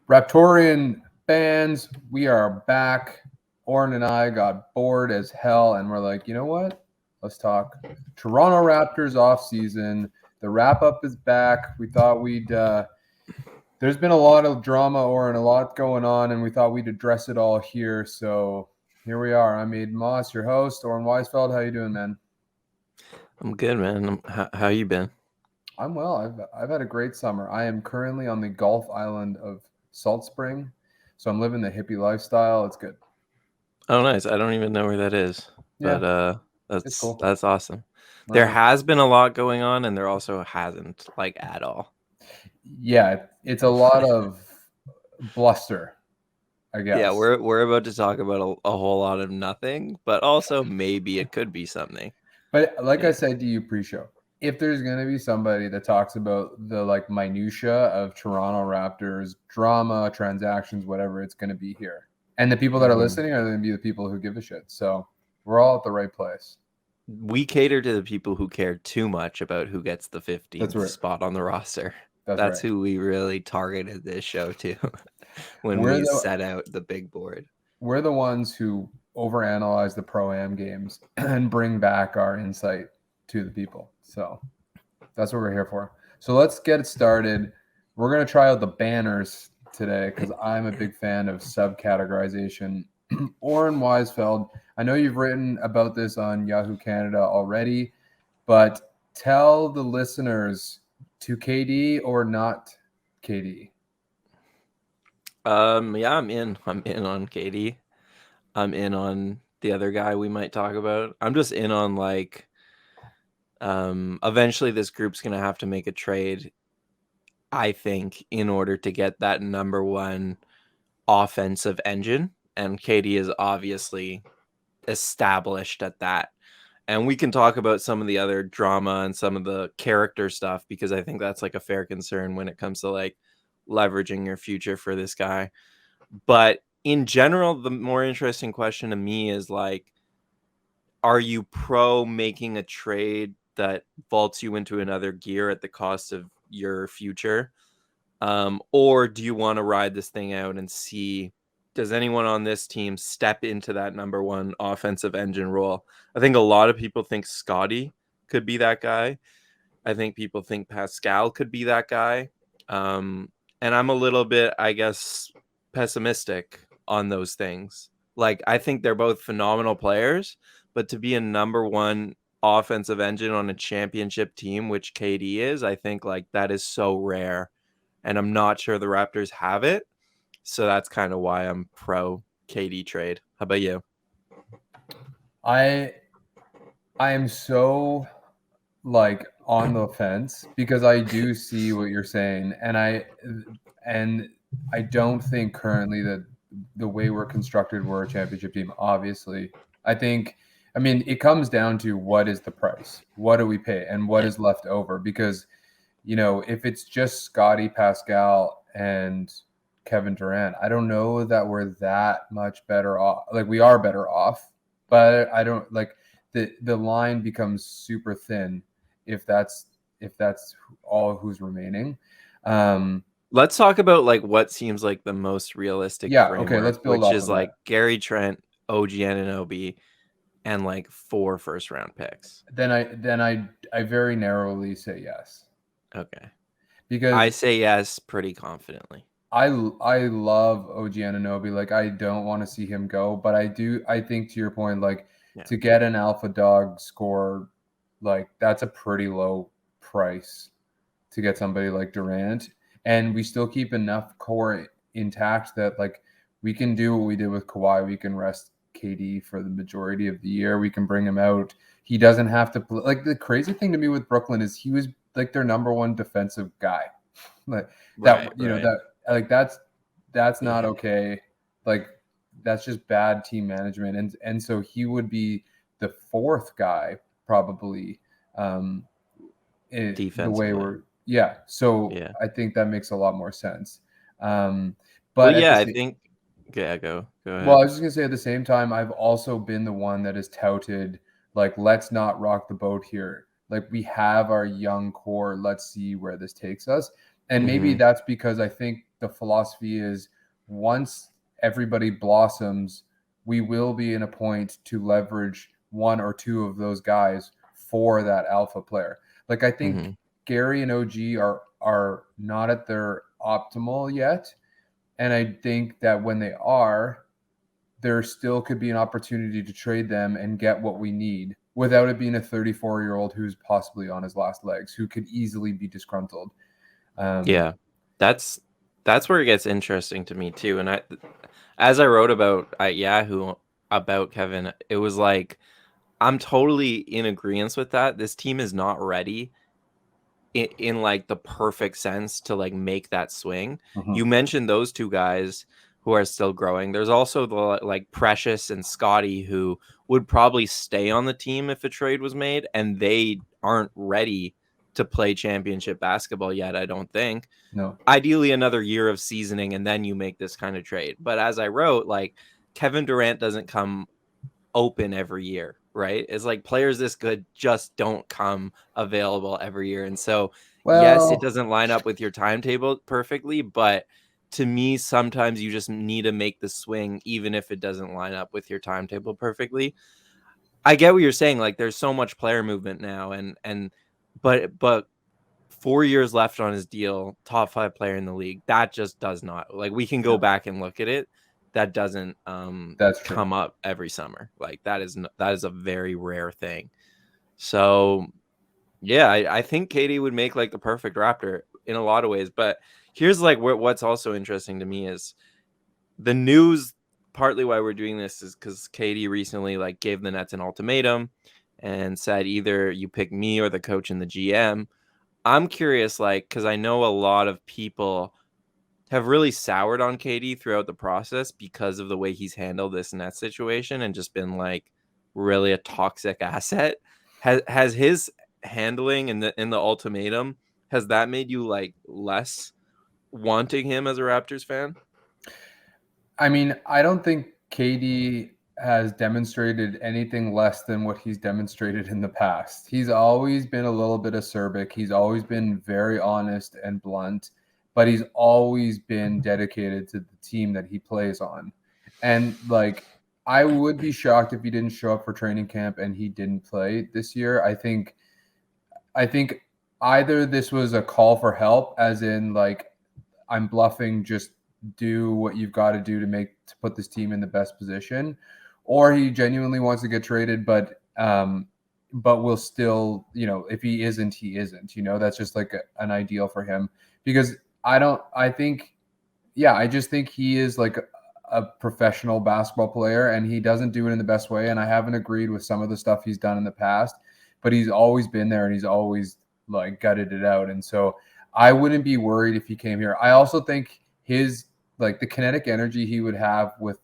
Raptorian fans, we are back. Oren and I got bored as hell, and we're like, you know what? Let's talk Toronto Raptors off season. The wrap up is back. We thought we'd. There's been a lot of drama, Oren, a lot going on, and we thought we'd address it all here. So here we are. I'm Adon Moss, your host. Oren Weisfeld, how you doing, man? I'm good, man. How you been? I'm well. I've had a great summer. I am currently on the Gulf island of Salt Spring, so I'm living the hippie lifestyle. It's good. Oh, nice. I don't even know where that is, Yeah, but it's that's cool. that's awesome. There Right. has been a lot going on, and there also hasn't, like, at all. Yeah, it's a lot of bluster, I Yeah, guess. we're about to talk about a whole lot of nothing, but also maybe it could be something. But like I Yeah. said to you pre-show, if there's going to be somebody that talks about the like minutia of Toronto Raptors drama, transactions, whatever, it's going to be here. And the people that are Mhm. listening are going to be the people who give a shit. So we're all at the right place. We cater to the people who care too much about who gets the That's 15th right. spot on the roster. That's That's right. who we really targeted this show to when We're we the set out the big board. we're the ones who overanalyze the pro-am games and bring back our insight to the people. So that's what we're here for. So let's get it started. We're going to try out the banners today because I'm a big fan of subcategorization. Oren Weisfeld, I know you've written about this on Yahoo Canada already, but tell the listeners to KD or not KD. Yeah, I'm in. I'm in on Katie. I'm in on the other guy we might talk about. I'm just in on, like, eventually this group's gonna have to make a trade, I think, in order to get that number one offensive engine. And Katie is obviously established at that. And we can talk about some of the other drama and some of the character stuff because I think that's like a fair concern when it comes to like leveraging your future for this guy. But in general, the more interesting question to me is like, are you pro making a trade that vaults you into another gear at the cost of your future? Or do you want to ride this thing out and see, does anyone on this team step into that number one offensive engine role? I think a lot of people think Scotty could be that guy. I think people think Pascal could be that guy. And I'm a little bit, I guess, pessimistic on those things. Like, I think they're both phenomenal players, but to be a number one offensive engine on a championship team, which KD is, I think like that is so rare. And I'm not sure the Raptors have it. So that's kind of why I'm pro KD trade. How about you? I I am so like on the fence because I do see what you're saying, and I don't think currently that the way we're constructed, we're a championship team. Obviously, I think. I mean, it comes down to what is the price, what do we pay, and what Yeah. is left over. Because if it's just Scotty, Pascal, and Kevin Durant, I don't know that we're that much better off. Like we are better off, but I don't like the line becomes super thin if that's all who's remaining. Um, Let's talk about like what seems like the most realistic yeah, okay, framework, let's build which off is of that. like Gary Trent, OG Anunoby, and like 4 first round picks. Then I very narrowly say yes Okay. I because say yes pretty confidently. I love OG Anunoby. Like I don't want to see him go, but I think to your point, like Yeah. to get an alpha dog score, like that's a pretty low price to get somebody like Durant. And we still keep enough core intact that like we can do what we did with Kawhi. We can rest KD for the majority of the year. We can bring him out. He doesn't have to play. Like the crazy thing to me with Brooklyn is he was like their number one defensive guy. Like that, Right, right. that like that's not Yeah. okay. Like that's just bad team management. And so he would be the fourth guy probably. Um, the way Defensively. we're yeah. So Yeah. I think that makes a lot more sense. Um, Well, but at yeah, the I same think yeah, go well, I ahead. was just gonna say at the same time, I've also been the one that has touted like let's not rock the boat here. Like we have our young core. Let's see where this takes us. And maybe Mhm. that's because I think the philosophy is once everybody blossoms, we will be in a point to leverage one or two of those guys for that alpha player. Like I think Gary and OG are not at their optimal yet. And I think that when they are, there still could be an opportunity to trade them and get what we need without it being a 34-year-old who's possibly on his last legs, who could easily be disgruntled. Yeah, that's where it gets interesting to me too. And as I wrote about at Yahoo about Kevin, it was like, I'm totally in agreement with that. This team is not ready in like the perfect sense to like make that swing. You mentioned those two guys who are still growing. There's also the like Precious and Scotty who would probably stay on the team if a trade was made, and they aren't ready to play championship basketball yet, I don't think. No. Ideally another year of seasoning and then you make this kind of trade. But as I wrote, like Kevin Durant doesn't come open every year, right? It's like players this good just don't come available every year. And so, yes, it doesn't line up with your timetable perfectly, but to me, sometimes you just need to make the swing, even if it doesn't line up with your timetable perfectly. I get what you're saying. Like, there's so much player movement now, but 4 years left on his deal, top 5 player in the league. That just does not, like, we can go back and look at it. That doesn't That's true. come up every summer. Like that is a very rare thing. So yeah, I think KD would make like the perfect Raptor in a lot of ways. But here's like what's also interesting to me is the news. Partly why we're doing this is because KD recently like gave the Nets an ultimatum and said either you pick me or the coach and the GM. I'm curious, like, because I know a lot of people have really soured on KD throughout the process because of the way he's handled this Nets situation and just been like really a toxic asset. Has his handling in the ultimatum, has that made you like less wanting him as a Raptors fan? I mean, I don't think KD has demonstrated anything less than what he's demonstrated in the past. He's always been a little bit acerbic. He's always been very honest and blunt, but he's always been dedicated to the team that he plays on. And like, I would be shocked if he didn't show up for training camp and he didn't play this year. I think either this was a call for help, as in like, I'm bluffing, just do what you've got to do to put this team in the best position, or he genuinely wants to get traded, but will still, if he isn't, he isn't, that's just like an ideal for him, because I just think he is like a professional basketball player, and he doesn't do it in the best way. And I haven't agreed with some of the stuff he's done in the past, but he's always been there and he's always like gutted it out. And so I wouldn't be worried if he came here. I also think his like the kinetic energy he would have with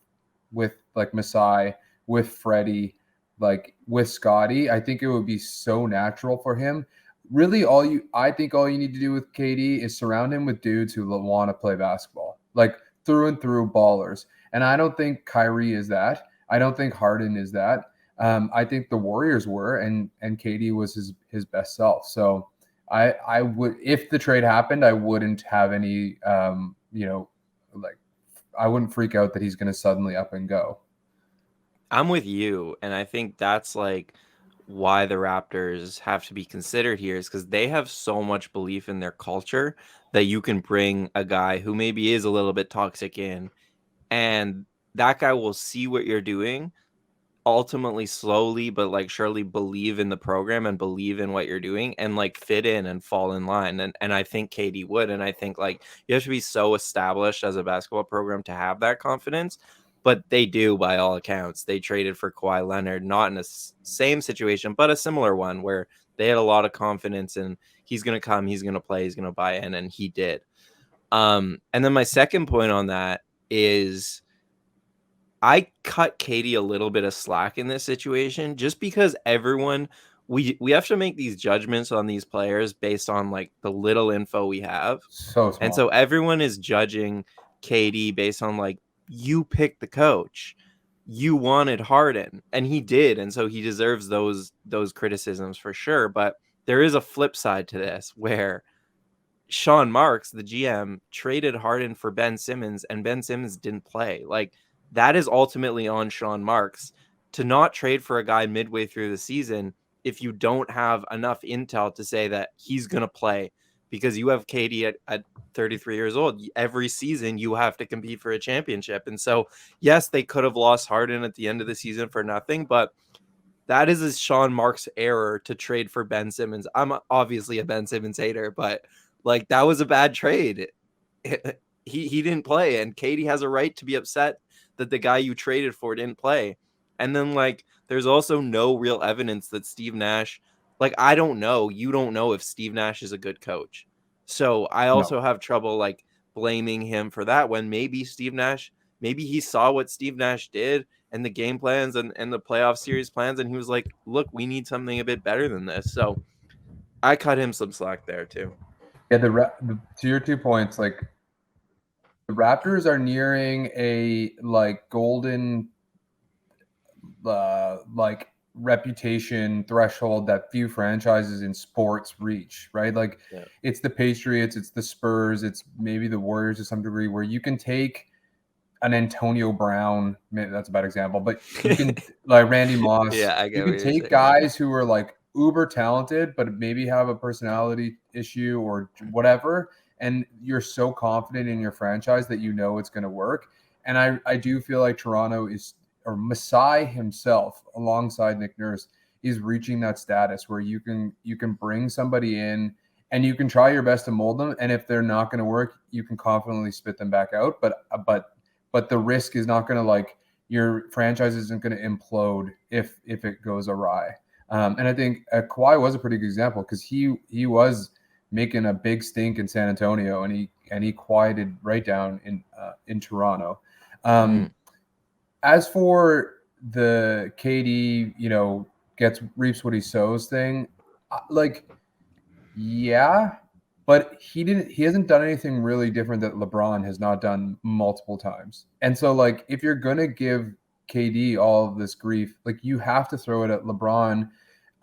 like Masai, with Freddie, like with Scotty, I think it would be so natural for him. Really, I think all you need to do with KD is surround him with dudes who want to play basketball, like through and through ballers. And I don't think Kyrie is that. I don't think Harden is that. I think the Warriors were, and KD was his best self. So I would, if the trade happened, I wouldn't have any, like, I wouldn't freak out that he's going to suddenly up and go. I'm with you. And I think that's like why the Raptors have to be considered here, is because they have so much belief in their culture that you can bring a guy who maybe is a little bit toxic in, and that guy will see what you're doing, ultimately slowly but like surely believe in the program and believe in what you're doing and like fit in and fall in line. And I think KD would. And I think like you have to be so established as a basketball program to have that confidence. But they do, by all accounts. They traded for Kawhi Leonard, not in a same situation, but a similar one where they had a lot of confidence in he's going to come, he's going to play, he's going to buy in, and he did. And then my second point on that is I cut KD a little bit of slack in this situation just because we have to make these judgments on these players based on like the little info we have. So small. And so everyone is judging KD based on like, you picked the coach, you wanted Harden, and he did, and so he deserves those criticisms for sure. But there is a flip side to this where Sean Marks, the GM, traded Harden for Ben Simmons, and Ben Simmons didn't play. Like, that is ultimately on Sean Marks to not trade for a guy midway through the season if you don't have enough intel to say that he's going to play, because you have KD at 33 years old. Every season you have to compete for a championship. And so, yes, they could have lost Harden at the end of the season for nothing, but that is a Sean Marks error to trade for Ben Simmons. I'm obviously a Ben Simmons hater, but like, that was a bad trade. He didn't play, and Katie has a right to be upset that the guy you traded for didn't play. And then, like, there's also no real evidence that Steve Nash, like, I don't know. You don't know if Steve Nash is a good coach. So I also have trouble, like, blaming him for that, when maybe Steve Nash, maybe he saw what Steve Nash did and the game plans and the playoff series plans, and he was like, look, we need something a bit better than this. So I cut him some slack there too. Yeah, to your 2 points, like, the Raptors are nearing a like golden like reputation threshold that few franchises in sports reach, right? Like, Yeah. it's the Patriots, it's the Spurs, it's maybe the Warriors to some degree, where you can take an Antonio Brown, maybe that's a bad example, but you can like Randy Moss. Yeah, I You get can what you're take saying. guys who are like uber talented, but maybe have a personality issue or whatever, and you're so confident in your franchise that you know it's going to work. And I do feel like Toronto is, or Masai himself, alongside Nick Nurse, is reaching that status where you can bring somebody in and you can try your best to mold them, and if they're not going to work, you can confidently spit them back out. But the risk is not going to, like, your franchise isn't going to implode if it goes awry. And I think Kawhi was a pretty good example, because he was making a big stink in San Antonio, and he quieted right down in Toronto. As for the KD, reaps what he sows thing, like, yeah, but he hasn't done anything really different that LeBron has not done multiple times. And so, like, if you're going to give KD all of this grief, like, you have to throw it at LeBron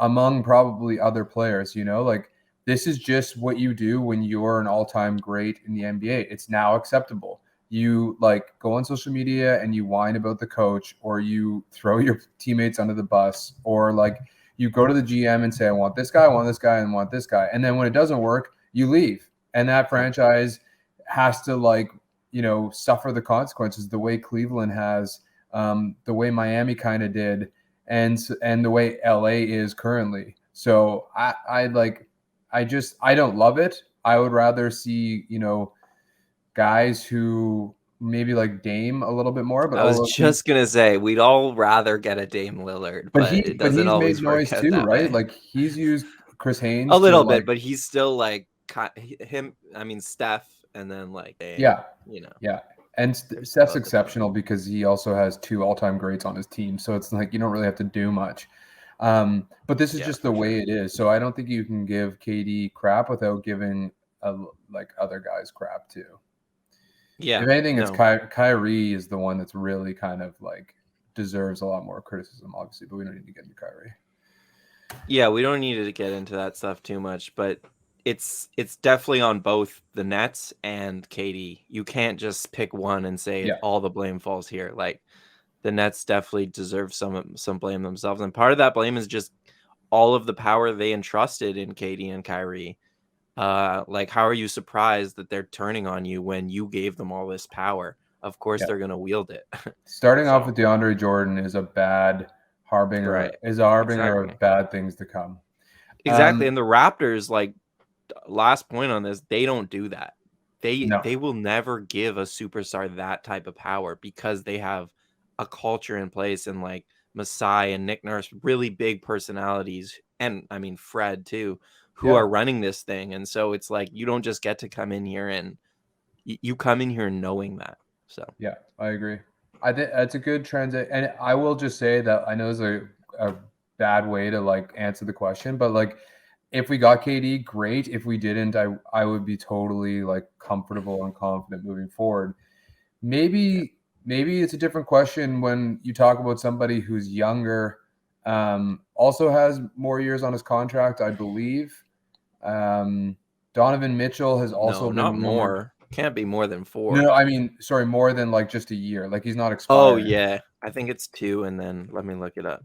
among probably other players, like, this is just what you do when you're an all-time great in the NBA. It's now acceptable. You, like, go on social media and you whine about the coach, or you throw your teammates under the bus, or like, you go to the GM and say, I want this guy, I want this guy, and I want this guy. And then when it doesn't work, you leave. And that franchise has to, like, suffer the consequences the way Cleveland has, the way Miami kind of did, and the way LA is currently. So I don't love it. I would rather see, guys who maybe like Dame a little bit more. But I was just gonna say, we'd all rather get a Dame Lillard, but it doesn't he's made always noise work out too, that right? way. Like, he's used Chris Haynes A little to, bit, like, but he's still like him. I mean, Steph, and then like Dame. yeah, Yeah. And There's Steph's about the time. exceptional because he also has 2 all-time greats on his team, so it's like you don't really have to do much. But this is just the way it is. So I don't think you can give KD crap without giving like other guys crap too. Yeah. If anything, it's Kyrie is the one that's really kind of like deserves a lot more criticism, obviously, but we don't need to get into Kyrie. Yeah, we don't need to get into that stuff too much, but it's definitely on both the Nets and KD. You can't just pick one and say all the blame falls here. Like, the Nets definitely deserve some blame themselves, and part of that blame is just all of the power they entrusted in KD and Kyrie. Like, how are you surprised that they're turning on you when you gave them all this power? Of course, they're going to wield it. Starting off with DeAndre Jordan is a bad harbinger, of bad things to come. Exactly. And the Raptors, like, last point on this, they don't do that. They will never give a superstar that type of power, because they have a culture in place, and like Masai and Nick Nurse, really big personalities, and I mean Fred too, who are running this thing. And so it's like, you don't just get to come in here, and you come in here knowing that. So yeah, I agree. I think that's a good transit. And I will just say that I know it's a bad way to, like, answer the question, but like, if we got KD, great. If we didn't, I would be totally, like, comfortable and confident moving forward. Maybe it's a different question when you talk about somebody who's younger, also has more years on his contract, I believe. Donovan Mitchell has also No, been not rumored. more. Can't be more than 4. No, I mean, sorry, more than like just a year. Like he's not Oh expired. yeah, I think it's 2, and then let me look it up.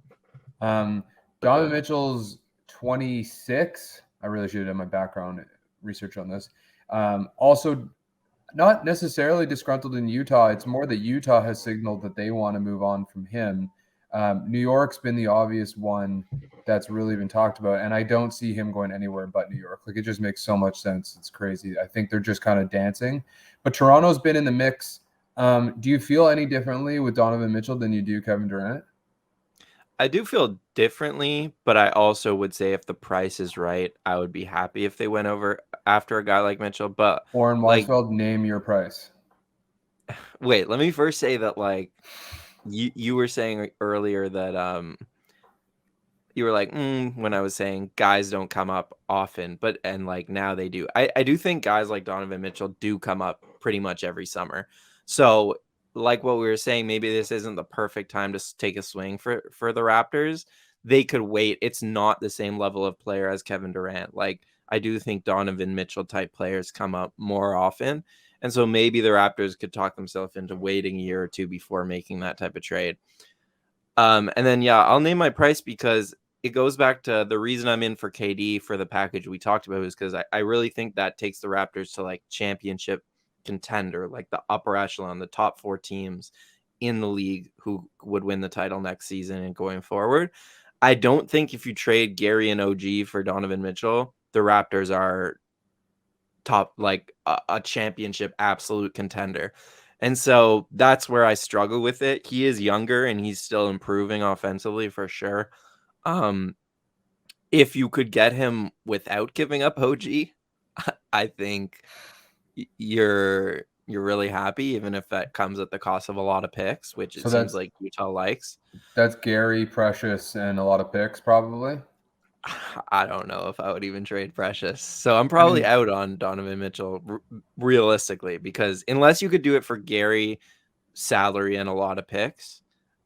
Um, Look Donovan up. Mitchell's 26. I really should have done my background research on this. Also, not necessarily disgruntled in Utah. It's more that Utah has signaled that they want to move on from him. New York's been the obvious one that's really been talked about, and I don't see him going anywhere but New York. Like it just makes so much sense. It's crazy. I think they're just kind of dancing. But Toronto's been in the mix. Do you feel any differently with Donovan Mitchell than you do Kevin Durant? I do feel differently, but I also would say if the price is right, I would be happy if they went over after a guy like Mitchell. But Oren like, Weisfeld, name your price. wait, let me first say that like you were saying earlier that you were like when I was saying guys don't come up often, but and like now they do. I do think guys like Donovan Mitchell do come up pretty much every summer. So like what we were saying, maybe this isn't the perfect time to take a swing for the Raptors. They could wait. It's not the same level of player as Kevin Durant. Like I do think Donovan Mitchell type players come up more often. And so maybe the Raptors could talk themselves into waiting a year or two before making that type of trade. And then yeah, I'll name my price because it goes back to the reason I'm in for KD for the package we talked about is because I really think that takes the Raptors to like championship contender, like the upper echelon, the top 4 teams in the league who would win the title next season and going forward. I don't think if you trade Gary and OG for Donovan Mitchell, the Raptors are top like a championship absolute contender. And so that's where I struggle with it. He is younger and he's still improving offensively for sure. Um, if you could get him without giving up OG, I think you're really happy, even if that comes at the cost of a lot of picks, which it So seems that's like Utah likes. that's Gary, Precious, and a lot of picks probably. I don't know if I would even trade Precious. So I'm I probably mean, out on Donovan Mitchell realistically, because unless you could do it for Gary, salary, and a lot of picks,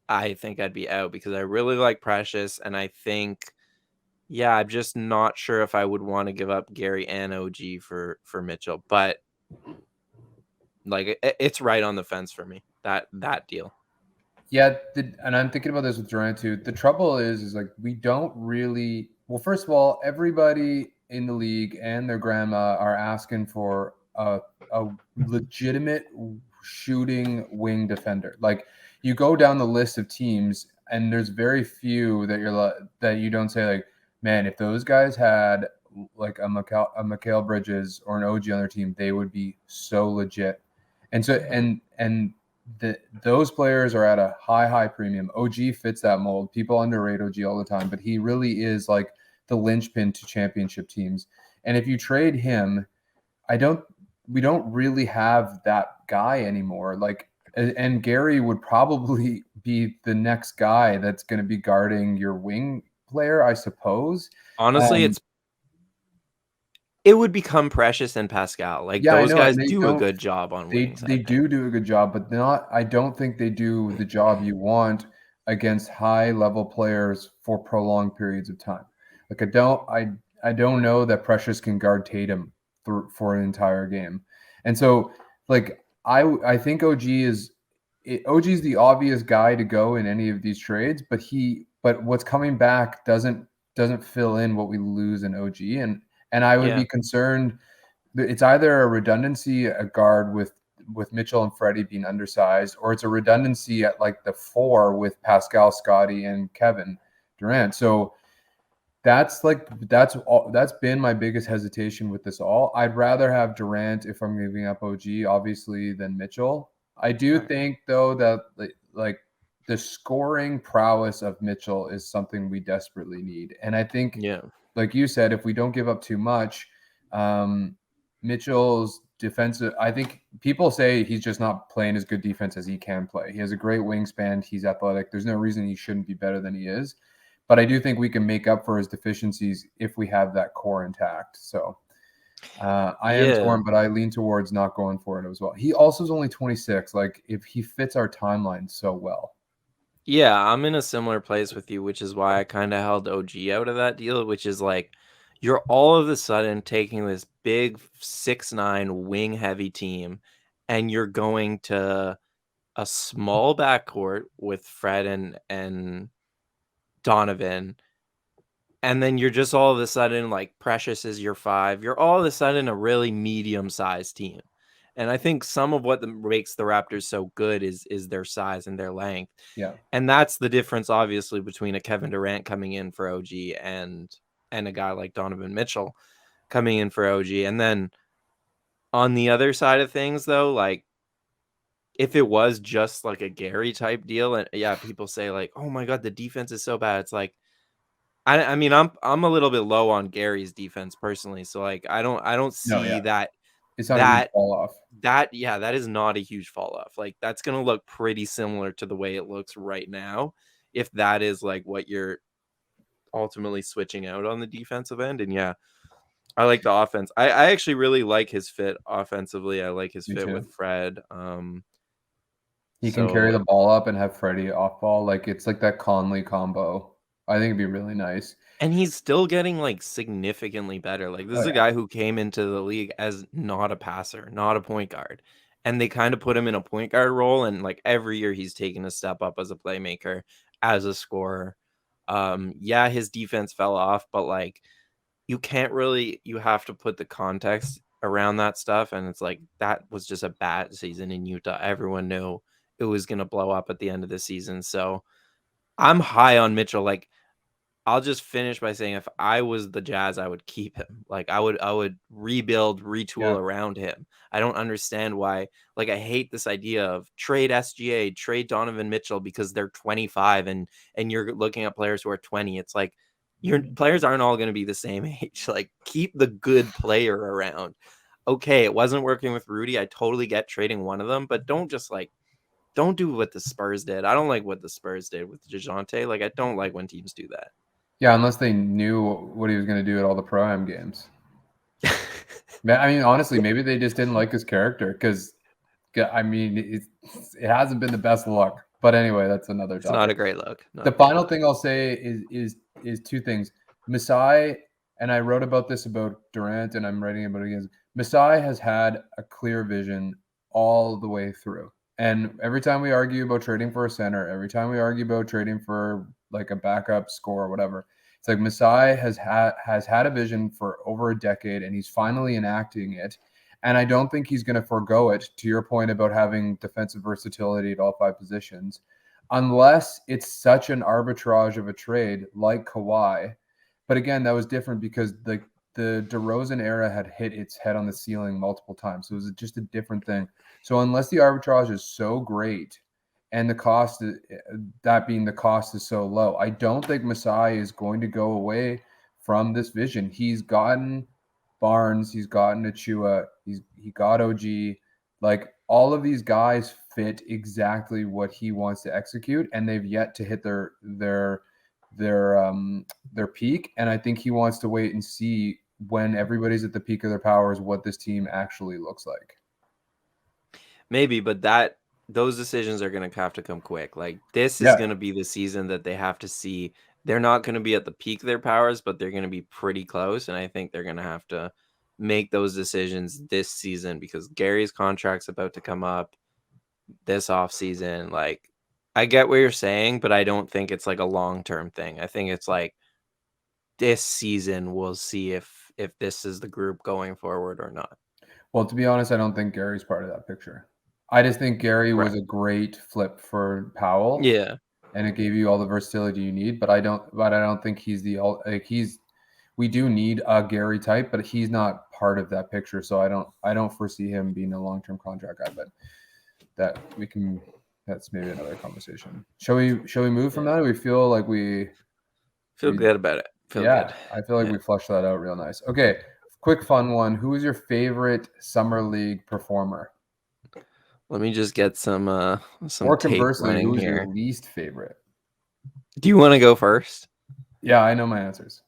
I think I'd be out because I really like Precious. And I think, yeah, I'm just not sure if I would want to give up Gary and OG for Mitchell. But like it's right on the fence for me, that deal. yeah, and I'm thinking about this with Durant too. The trouble is like we don't really. Well, first of all, everybody in the league and their grandma are asking for a legitimate shooting wing defender. Like you go down the list of teams, and there's very few that that you don't say like, man, if those guys had like a Mikal Bridges or an OG on their team, they would be so legit. And so those players are at a high premium. OG fits that mold. People underrate OG all the time, but he really is like the linchpin to championship teams. And if you trade him, we don't really have that guy anymore. Like, and Gary would probably be the next guy that's going to be guarding your wing player, I suppose. Honestly, it would become Precious and Pascal. Like Yeah, I those know, guys and they do a don't. good job on wings, I They think. do a good job, but not. I don't think they do the job you want against high level players for prolonged periods of time. Like I don't know that Precious can guard Tatum for an entire game, and so like I think OG is the obvious guy to go in any of these trades, but what's coming back doesn't fill in what we lose in OG, and I would Yeah. be concerned it's either a redundancy a guard with Mitchell and Freddie being undersized, or it's a redundancy at like the 4 with Pascal, Scotty, and Kevin Durant. So that's been my biggest hesitation with this all. I'd rather have Durant if I'm giving up OG, obviously, than Mitchell. I do Right. think though that like the scoring prowess of Mitchell is something we desperately need, and I think Yeah. like you said, if we don't give up too much, Mitchell's defensive, I think people say he's just not playing as good defense as he can play. He has a great wingspan. He's athletic. There's no reason he shouldn't be better than he is. But I do think we can make up for his deficiencies if we have that core intact. So I am Yeah. torn, but I lean towards not going for it as well. He also is only 26. Like if he fits our timeline so well. Yeah, I'm in a similar place with you, which is why I kind of held OG out of that deal, which is like you're all of a sudden taking this big 6'9" wing heavy team and you're going to a small backcourt with Fred and Donovan, and then you're just all of a sudden like Precious is your 5. You're all of a sudden a really medium-sized team. And I think some of what makes the Raptors so good is their size and their length. Yeah. And that's the difference, obviously, between a Kevin Durant coming in for OG and a guy like Donovan Mitchell coming in for OG. And then on the other side of things, though, like if it was just like a Gary type deal, and yeah, people say like, "Oh my God, the defense is so bad." It's like I mean, I'm a little bit low on Gary's defense personally, so like I don't No, see yeah. that It's not a huge that fall off. that is not a huge fall off. Like that's gonna look pretty similar to the way it looks right now, if that is like what you're ultimately switching out on the defensive end. And yeah, I like the offense. I actually really like his fit offensively. I like his Me fit too. with Fred. He can carry So the ball up and have Freddie off ball. Like it's like that Conley combo. I think it'd be really nice. and he's still getting like significantly better. Like this Oh is a yeah. guy who came into the league as not a passer, not a point guard. And they kind of put him in a point guard role, and like every year he's taken a step up as a playmaker, as a scorer. Yeah, his defense fell off, but like you have to put the context around that stuff, and it's like that was just a bad season in Utah. Everyone knew it was going to blow up at the end of the season. So I'm high on Mitchell. Like I'll just finish by saying if I was the Jazz, I would keep him. Like I would rebuild, retool Yeah. around him. I don't understand why. Like I hate this idea of trade SGA, trade Donovan Mitchell because they're 25 and you're looking at players who are 20. It's like your players aren't all going to be the same age. Like keep the good player around. Okay, it wasn't working with Rudy. I totally get trading one of them, but don't do what the Spurs did. I don't like what the Spurs did with DeJounte. Like I don't like when teams do that. Yeah, unless they knew what he was going to do at all the Pro-Am games. I mean, honestly, maybe they just didn't like his character because, I mean, it hasn't been the best look. But anyway, that's another It's not topic. a great look. The final thing I'll say is two things. Masai, and I wrote about this about Durant, and I'm writing about it again. Masai has had a clear vision all the way through. And every time we argue about trading for a center, every time we argue about trading for like a backup score or whatever, it's like Masai has had a vision for over a decade, and he's finally enacting it. And I don't think he's going to forego it. To your point about having defensive versatility at all 5 positions, unless it's such an arbitrage of a trade like Kawhi. But again, that was different because the DeRozan era had hit its head on the ceiling multiple times. So it was just a different thing. So unless the arbitrage is so great and the cost, that being the cost is so low, I don't think Masai is going to go away from this vision. He's gotten Barnes, he's gotten Achua, he got OG. Like all of these guys fit exactly what he wants to execute, and they've yet to hit their peak. And I think he wants to wait and see when everybody's at the peak of their powers what this team actually looks like. Maybe, but those decisions are going to have to come quick. Like this is Yeah. going to be the season that they have to see. They're not going to be at the peak of their powers, but they're going to be pretty close. And I think they're going to have to make those decisions this season because Gary's contract's about to come up this offseason. Like I get what you're saying, but I don't think it's like a long-term thing. I think it's like this season we'll see if this is the group going forward or not. Well, to be honest, I don't think Gary's part of that picture. I just think Gary Right. was a great flip for Powell. Yeah. And it gave you all the versatility you need. But I don't think he's we do need a Gary type, but he's not part of that picture. So I don't foresee him being a long-term contract guy. But that's maybe another conversation. Shall we move from that? Or we feel like we Feel good about it. Feel good. I feel like we flushed that out real nice. Okay, quick fun one. Who is your favorite summer league performer? Let me just get some Or tape conversely, running who is your here. least favorite? Do you want to go first? Yeah, I know my answers.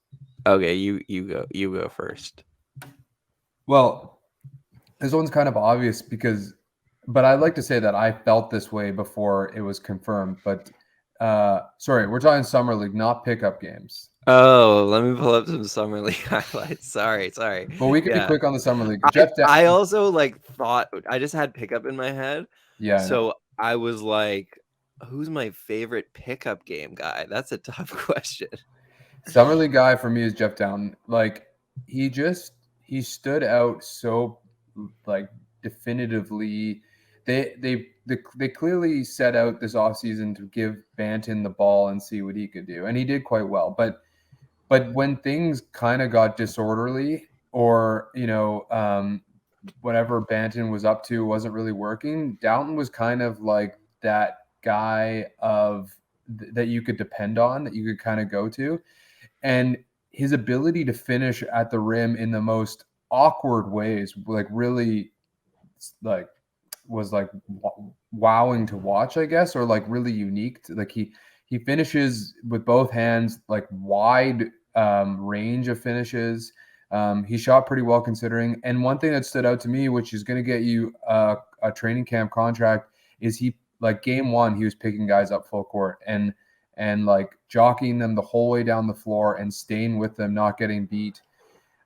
Okay, you go first. Well, this one's kind of obvious but I'd like to say that I felt this way before it was confirmed. But sorry, we're talking summer league, not pickup games. Oh, let me pull up some summer league highlights. Sorry. But we could be Yeah. quick on the summer league. I Jeff, I also like thought I just had pickup in my head. yeah, I know. So I was like, who's my favorite pickup game guy? That's a tough question. Summer league guy for me is Jeff Down. Like he stood out so like definitively. They clearly set out this offseason to give Banton the ball and see what he could do, and he did quite well. But when things kind of got disorderly, or whatever Banton was up to wasn't really working, Downton was kind of like that guy that you could depend on, that you could kind of go to. And his ability to finish at the rim in the most awkward ways, like really, like was like wowing to watch, I guess, or like really unique. Like he finishes with both hands, like wide range of finishes. He shot pretty well considering. And one thing that stood out to me, which is going to get you a training camp contract, is he, like, game one, he was picking guys up full court and like jockeying them the whole way down the floor and staying with them, not getting beat.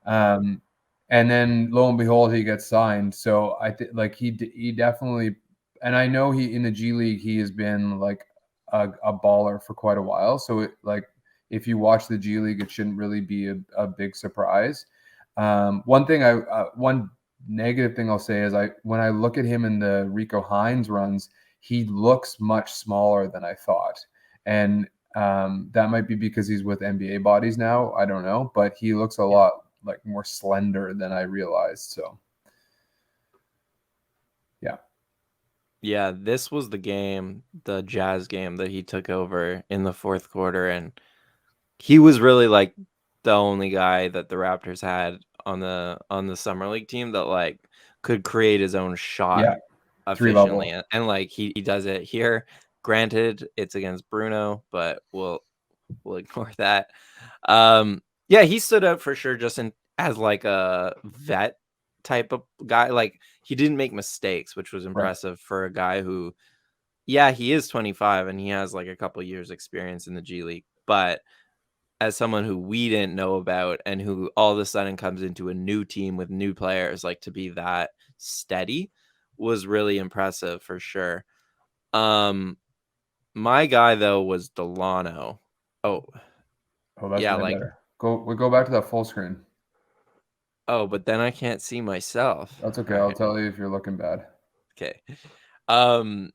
Um, and then lo and behold, he gets signed. So I think like he definitely, and I know he in the G League he has been like a baller for quite a while. So like if you watch the G League, it shouldn't really be a big surprise. One negative thing I'll say is when I look at him in the Rico Hines runs, he looks much smaller than I thought, and that might be because he's with NBA bodies now. I don't know, but he looks a lot like more slender than I realized. So, yeah. Yeah, this was the Jazz game that he took over in the fourth quarter, and he was really like the only guy that the Raptors had on the summer league team that like could create his own shot Yeah. Three efficiently, level. and like he does it here. Granted, it's against Bruno, but we'll ignore that. Yeah, he stood out for sure, just as like a vet type of guy. Like he didn't make mistakes, which was Right. impressive for a guy who, yeah, he is 25 and he has like a couple years experience in the G League, but as someone who we didn't know about and who all of a sudden comes into a new team with new players, like to be that steady was really impressive for sure. My guy though was Delano. Oh, Oh, that's yeah, way like, better. We go back to that full screen. oh, but then I can't see myself. That's okay. All I'll right. tell you if you're looking bad. Okay. Um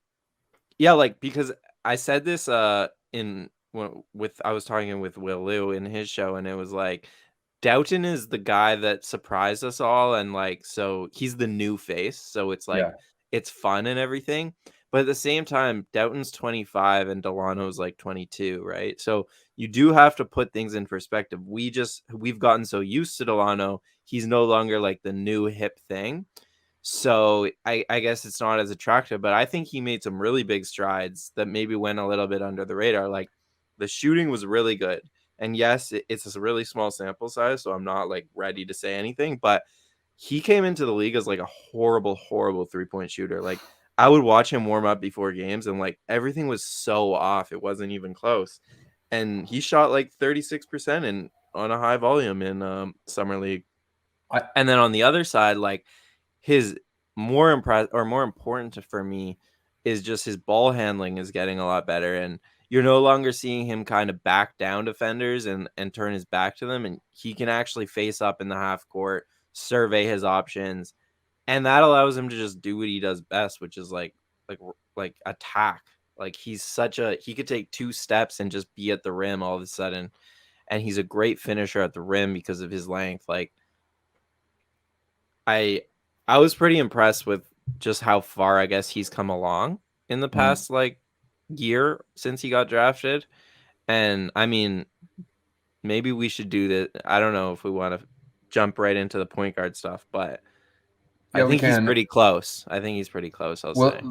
yeah, like because I said this with I was talking with Will Liu in his show, and it was like Doughton is the guy that surprised us all, and like so he's the new face, so it's like Yeah. it's fun and everything. But at the same time, Doughton's 25 and Delano's like 22, right? So you do have to put things in perspective. We've gotten so used to Delano, he's no longer like the new hip thing. So I guess it's not as attractive, but I think he made some really big strides that maybe went a little bit under the radar. Like the shooting was really good. And yes, it's a really small sample size, so I'm not like ready to say anything, but he came into the league as like a horrible, horrible 3-point shooter. Like I would watch him warm up before games and like everything was so off. It wasn't even close. And he shot like 36% in on a high volume in summer league. I And then on the other side, like his more important for me is just his ball handling is getting a lot better, and you're no longer seeing him kind of back down defenders and turn his back to them, and he can actually face up in the half court, survey his options, and that allows him to just do what he does best, which is like like attack. Like he could take 2 steps and just be at the rim all of a sudden, and he's a great finisher at the rim because of his length. Like I I was pretty impressed with just how far I guess he's come along in the mm, past like year since he got drafted. And I mean, maybe we should do that. I don't know if we want to jump right into the point guard stuff, but I yeah, we think he's can. pretty close. I think he's pretty close, I'll say.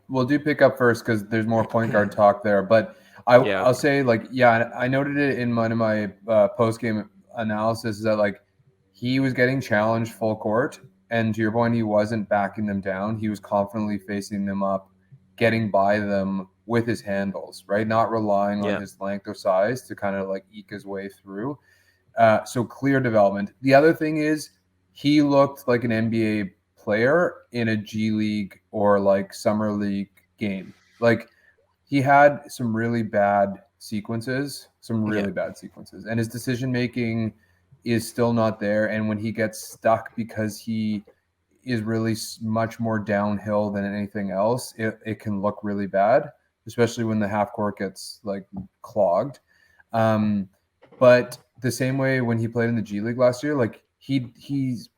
We'll do pick up first because there's more point guard talk there. But Yeah, I'll okay. say, like, yeah, I noted it in one of my post game analysis, is that like he was getting challenged full court, and to your point, he wasn't backing them down. He was confidently facing them up, getting by them with his handles, right? Not relying on Yeah. his length or size to kind of like eke his way through. So clear development. The other thing is he looked like an NBA player in a G League or like summer league game. Like he had some really bad sequences, and his decision making is still not there. And when he gets stuck because he is really much more downhill than anything else, it can look really bad, especially when the half court gets like clogged. But the same way when he played in the G League last year, like he's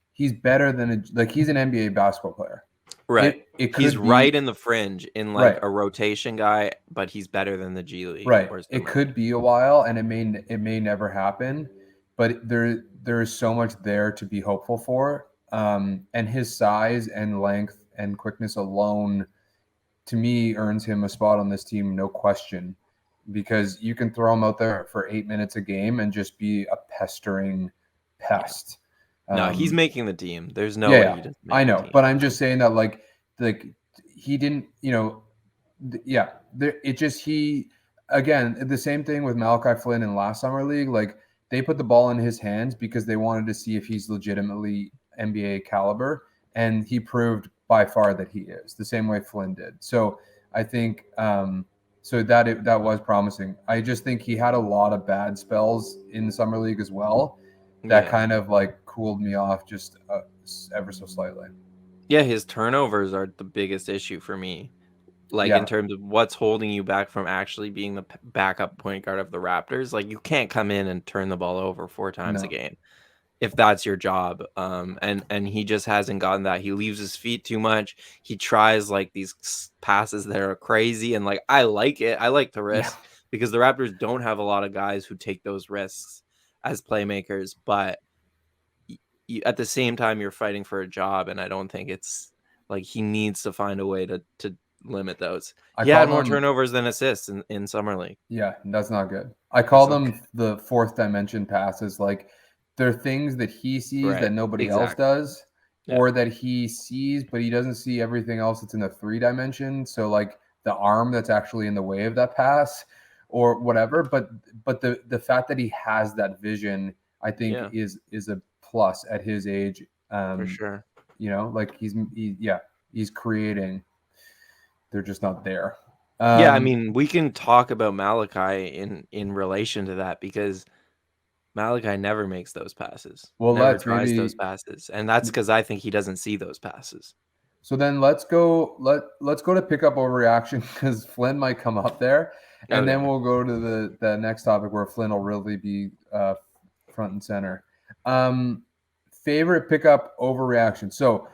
better than he's an NBA basketball player. Right. It He's could right be in the fringe in like right. a rotation guy, but he's better than the G League. Right. Or It similar. could be a while, and it may never happen, but there is so much there to be hopeful for. And his size and length and quickness alone, to me, earns him a spot on this team, no question. Because you can throw him out there for 8 minutes a game and just be a pestering pest. No, he's making the team. There's no Yeah, way yeah, he doesn't I make the know, team. but I'm just saying that like he didn't, yeah, it just he again the same thing with Malachi Flynn in last summer league. Like they put the ball in his hands because they wanted to see if he's legitimately NBA caliber, and he proved by far that he is the same way Flynn did. So I think so that was promising. I just think he had a lot of bad spells in the summer league as well. That kind of like cooled me off just ever so slightly. Yeah, his turnovers are the biggest issue for me. Like in terms of what's holding you back from actually being the backup point guard of the Raptors. Like you can't come in and turn the ball over 4 times a game if that's your job. And he just hasn't gotten that. He leaves his feet too much. He tries like these passes that are crazy, and like I like it. I like the risk because the Raptors don't have a lot of guys who take those risks as playmakers, but at the same time you're fighting for a job, and I don't think it's like he needs to find a way to limit those. He had more turnovers than assists in summer league. Yeah, that's not good. I call them the fourth dimension passes. Like they're things that he sees that nobody else does, or that he sees but he doesn't see everything else that's in the 3 dimension. So like the arm that's actually in the way of that pass or whatever. But the fact that he has that vision, I think is a plus at his age. For sure. Like he's creating. They're just not there. Yeah, I mean, we can talk about Malachi in relation to that because Malachi never makes those passes. Well, never tries those passes, and that's because I think he doesn't see those passes. So then let's go to pick up overreaction because Flynn might come up there, and then we'll go to the next topic where Flynn will really be front and center. Favorite pickup overreaction. So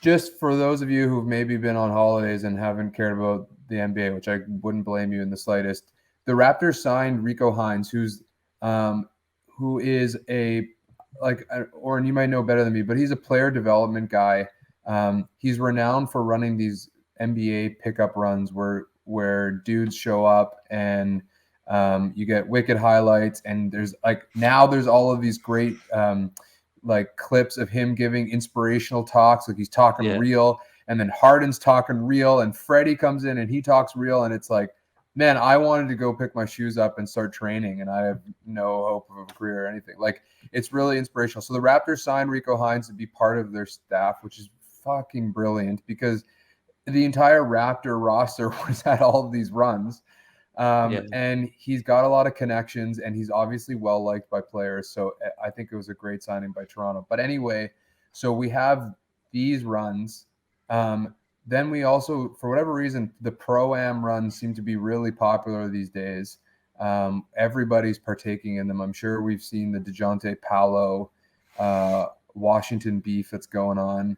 just for those of you who've maybe been on holidays and haven't cared about the NBA, which I wouldn't blame you in the slightest, the Raptors signed Rico Hines, who is Oren, you might know better than me, but he's a player development guy. He's renowned for running these NBA pickup runs where dudes show up and you get wicked highlights, and there's all of these great like clips of him giving inspirational talks, like he's talking real, and then Harden's talking real, and Freddie comes in and he talks real, and it's like, man, I wanted to go pick my shoes up and start training, and I have no hope of a career or anything. Like, it's really inspirational. So the Raptors signed Rico Hines to be part of their staff, which is fucking brilliant because the entire Raptor roster was at all of these runs. And he's got a lot of connections, and he's obviously well liked by players. So I think it was a great signing by Toronto. But anyway, so we have these runs. Then we also, for whatever reason, the Pro-Am runs seem to be really popular these days. Everybody's partaking in them. I'm sure we've seen the DeJounte Paolo Washington beef that's going on.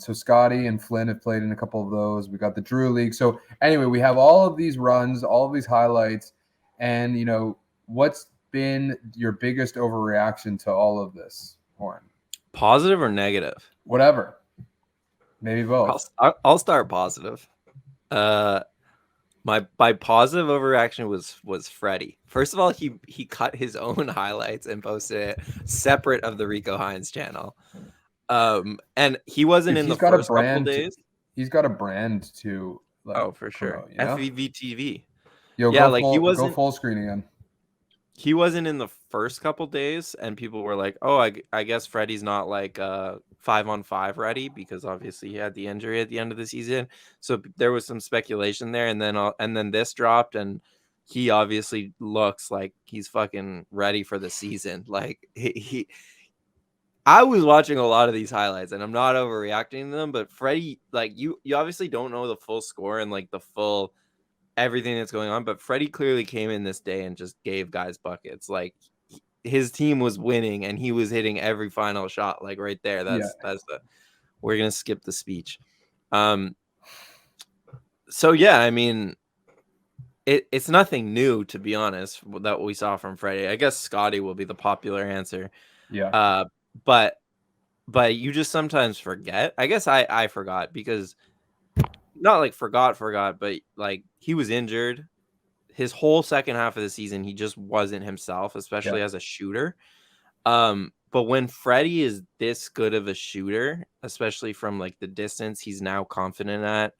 So Scotty and Flynn have played in a couple of those. We got the Drew League. So anyway, we have all of these runs, all of these highlights, and what's been your biggest overreaction to all of this, Oren? Positive or negative? Whatever. Maybe both. I'll start positive. My positive overreaction was Freddie. First of all, he cut his own highlights and posted it separate of the Rico Hines channel. And he wasn't in the first couple days. He's got a brand too. like Oh, for sure. promote, you know? FVVTV. Yo, Yeah, like he go wasn't full screen again. in the first couple days, and people were like, "Oh, I guess Freddie's not like 5-on-5 ready because obviously he had the injury at the end of the season." So there was some speculation there, and then this dropped, and he obviously looks like he's fucking ready for the season. Like he I was watching a lot of these highlights, and I'm not overreacting to them, but Freddie, like you obviously don't know the full score and like the full everything that's going on, but Freddie clearly came in this day and just gave guys buckets. Like his team was winning and he was hitting every final shot, like right there. Yeah. That's the we're gonna skip the speech. Um so yeah, I mean it's nothing new, to be honest, that we saw from Freddie. I guess Scotty will be the popular answer. Yeah. Uh but you just sometimes forget. I guess I forgot because not like forgot, but like he was injured. His whole second half of the season, he just wasn't himself, Yeah. especially as a shooter. But when Freddie is this good of a shooter, especially from like the distance he's now confident at,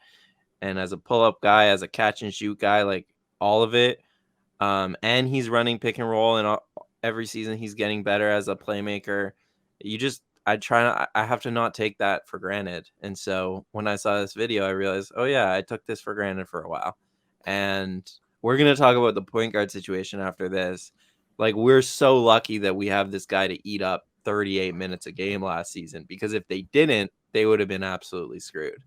and as a pull-up guy, as a catch and shoot guy, like all of it. And he's running pick and roll, and every season he's getting better as a playmaker. I have to not take that for granted. And so when I saw this video, I realized, oh yeah, I took this for granted for a while. And we're gonna talk about the point guard situation after this. Like we're so lucky that we have this guy to eat up 38 minutes a game last season, because if they didn't, they would have been absolutely screwed.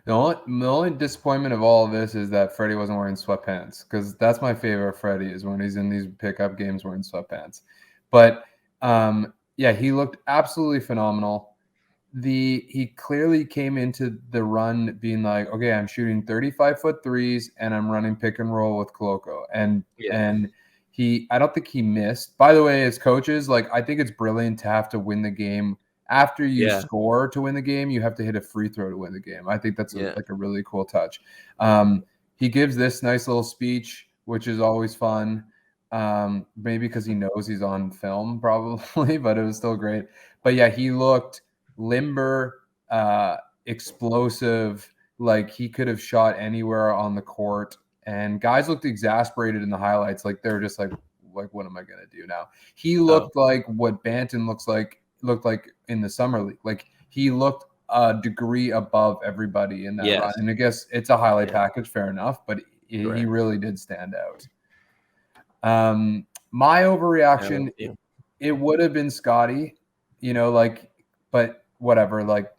The only disappointment of all of this is that Freddie wasn't wearing sweatpants, because that's my favorite Freddie, is when he's in these pickup games wearing sweatpants. But yeah, he looked absolutely phenomenal. He clearly came into the run being like, okay, I'm shooting 35-foot threes and I'm running pick and roll with Koloko. And I don't think he missed. By the way, as coaches, like I think it's brilliant to have to win the game. After you score to win the game, you have to hit a free throw to win the game. I think that's like a really cool touch. He gives this nice little speech, which is always fun. Maybe because he knows he's on film, probably, but it was still great. But yeah, he looked limber, explosive, like he could have shot anywhere on the court. And guys looked exasperated in the highlights, like they're just like what am I gonna do now? He looked like what Banton looked like in the summer league. Like he looked a degree above everybody in that run. And I guess it's a highlight package, fair enough, but he really did stand out. My overreaction, it would have been Scotty, but whatever, like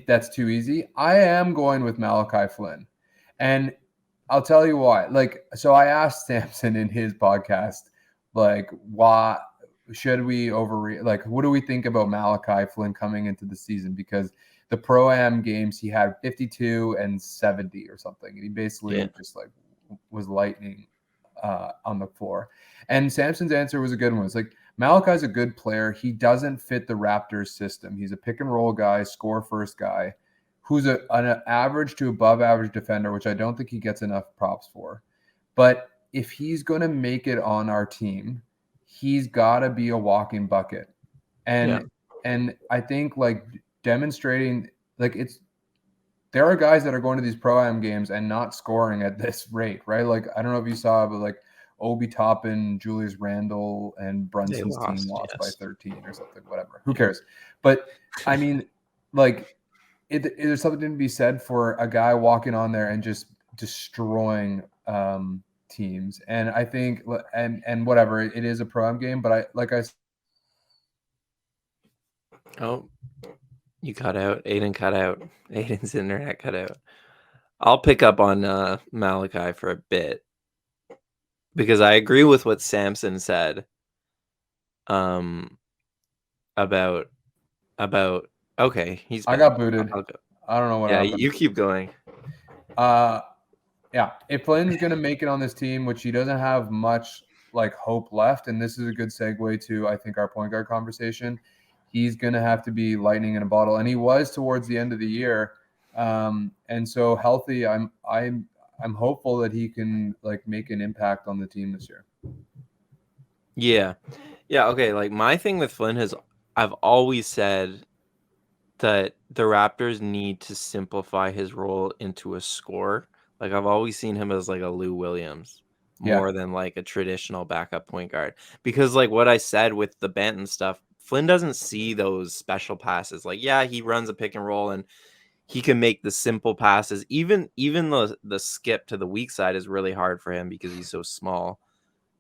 that's too easy. I am going with Malachi Flynn, and I'll tell you why. Like, so I asked Samson in his podcast, like, why should we what do we think about Malachi Flynn coming into the season? Because the Pro-Am games, he had 52 and 70 or something, and he basically just like was lightning on the floor. And Samson's answer was a good one. It's like, Malachi's a good player. He doesn't fit the Raptors system. He's a pick and roll guy, score first guy, who's an average to above average defender, which I don't think he gets enough props for. But if he's going to make it on our team, he's got to be a walking bucket. And I think like demonstrating, like there are guys that are going to these Pro-Am games and not scoring at this rate, right? Like, I don't know if you saw, but like Obi Toppin, Julius Randle, and Brunson's team lost by 13 or something, whatever. Who cares? But I mean, like, there's something to be said for a guy walking on there and just destroying teams. And I think, and whatever, it is a Pro-Am game, but Oh, you cut out. Adon cut out. Adon's internet cut out. I'll pick up on Malachi for a bit, because I agree with what Samson said about okay, he's back. I got booted. I don't know what happened. You keep going. Yeah, if Flynn's going to make it on this team, which he doesn't have much like hope left, and this is a good segue to, I think, our point guard conversation, he's going to have to be lightning in a bottle, and he was towards the end of the year. And so healthy, I'm hopeful that he can like make an impact on the team this year. Yeah. Okay. Like my thing with Flynn I've always said that the Raptors need to simplify his role into a scorer. Like I've always seen him as like a Lou Williams Yeah. more than like a traditional backup point guard. Because like what I said with the Benton stuff, Flynn doesn't see those special passes. Like, yeah, he runs a pick and roll and he can make the simple passes. Even the skip to the weak side is really hard for him because he's so small.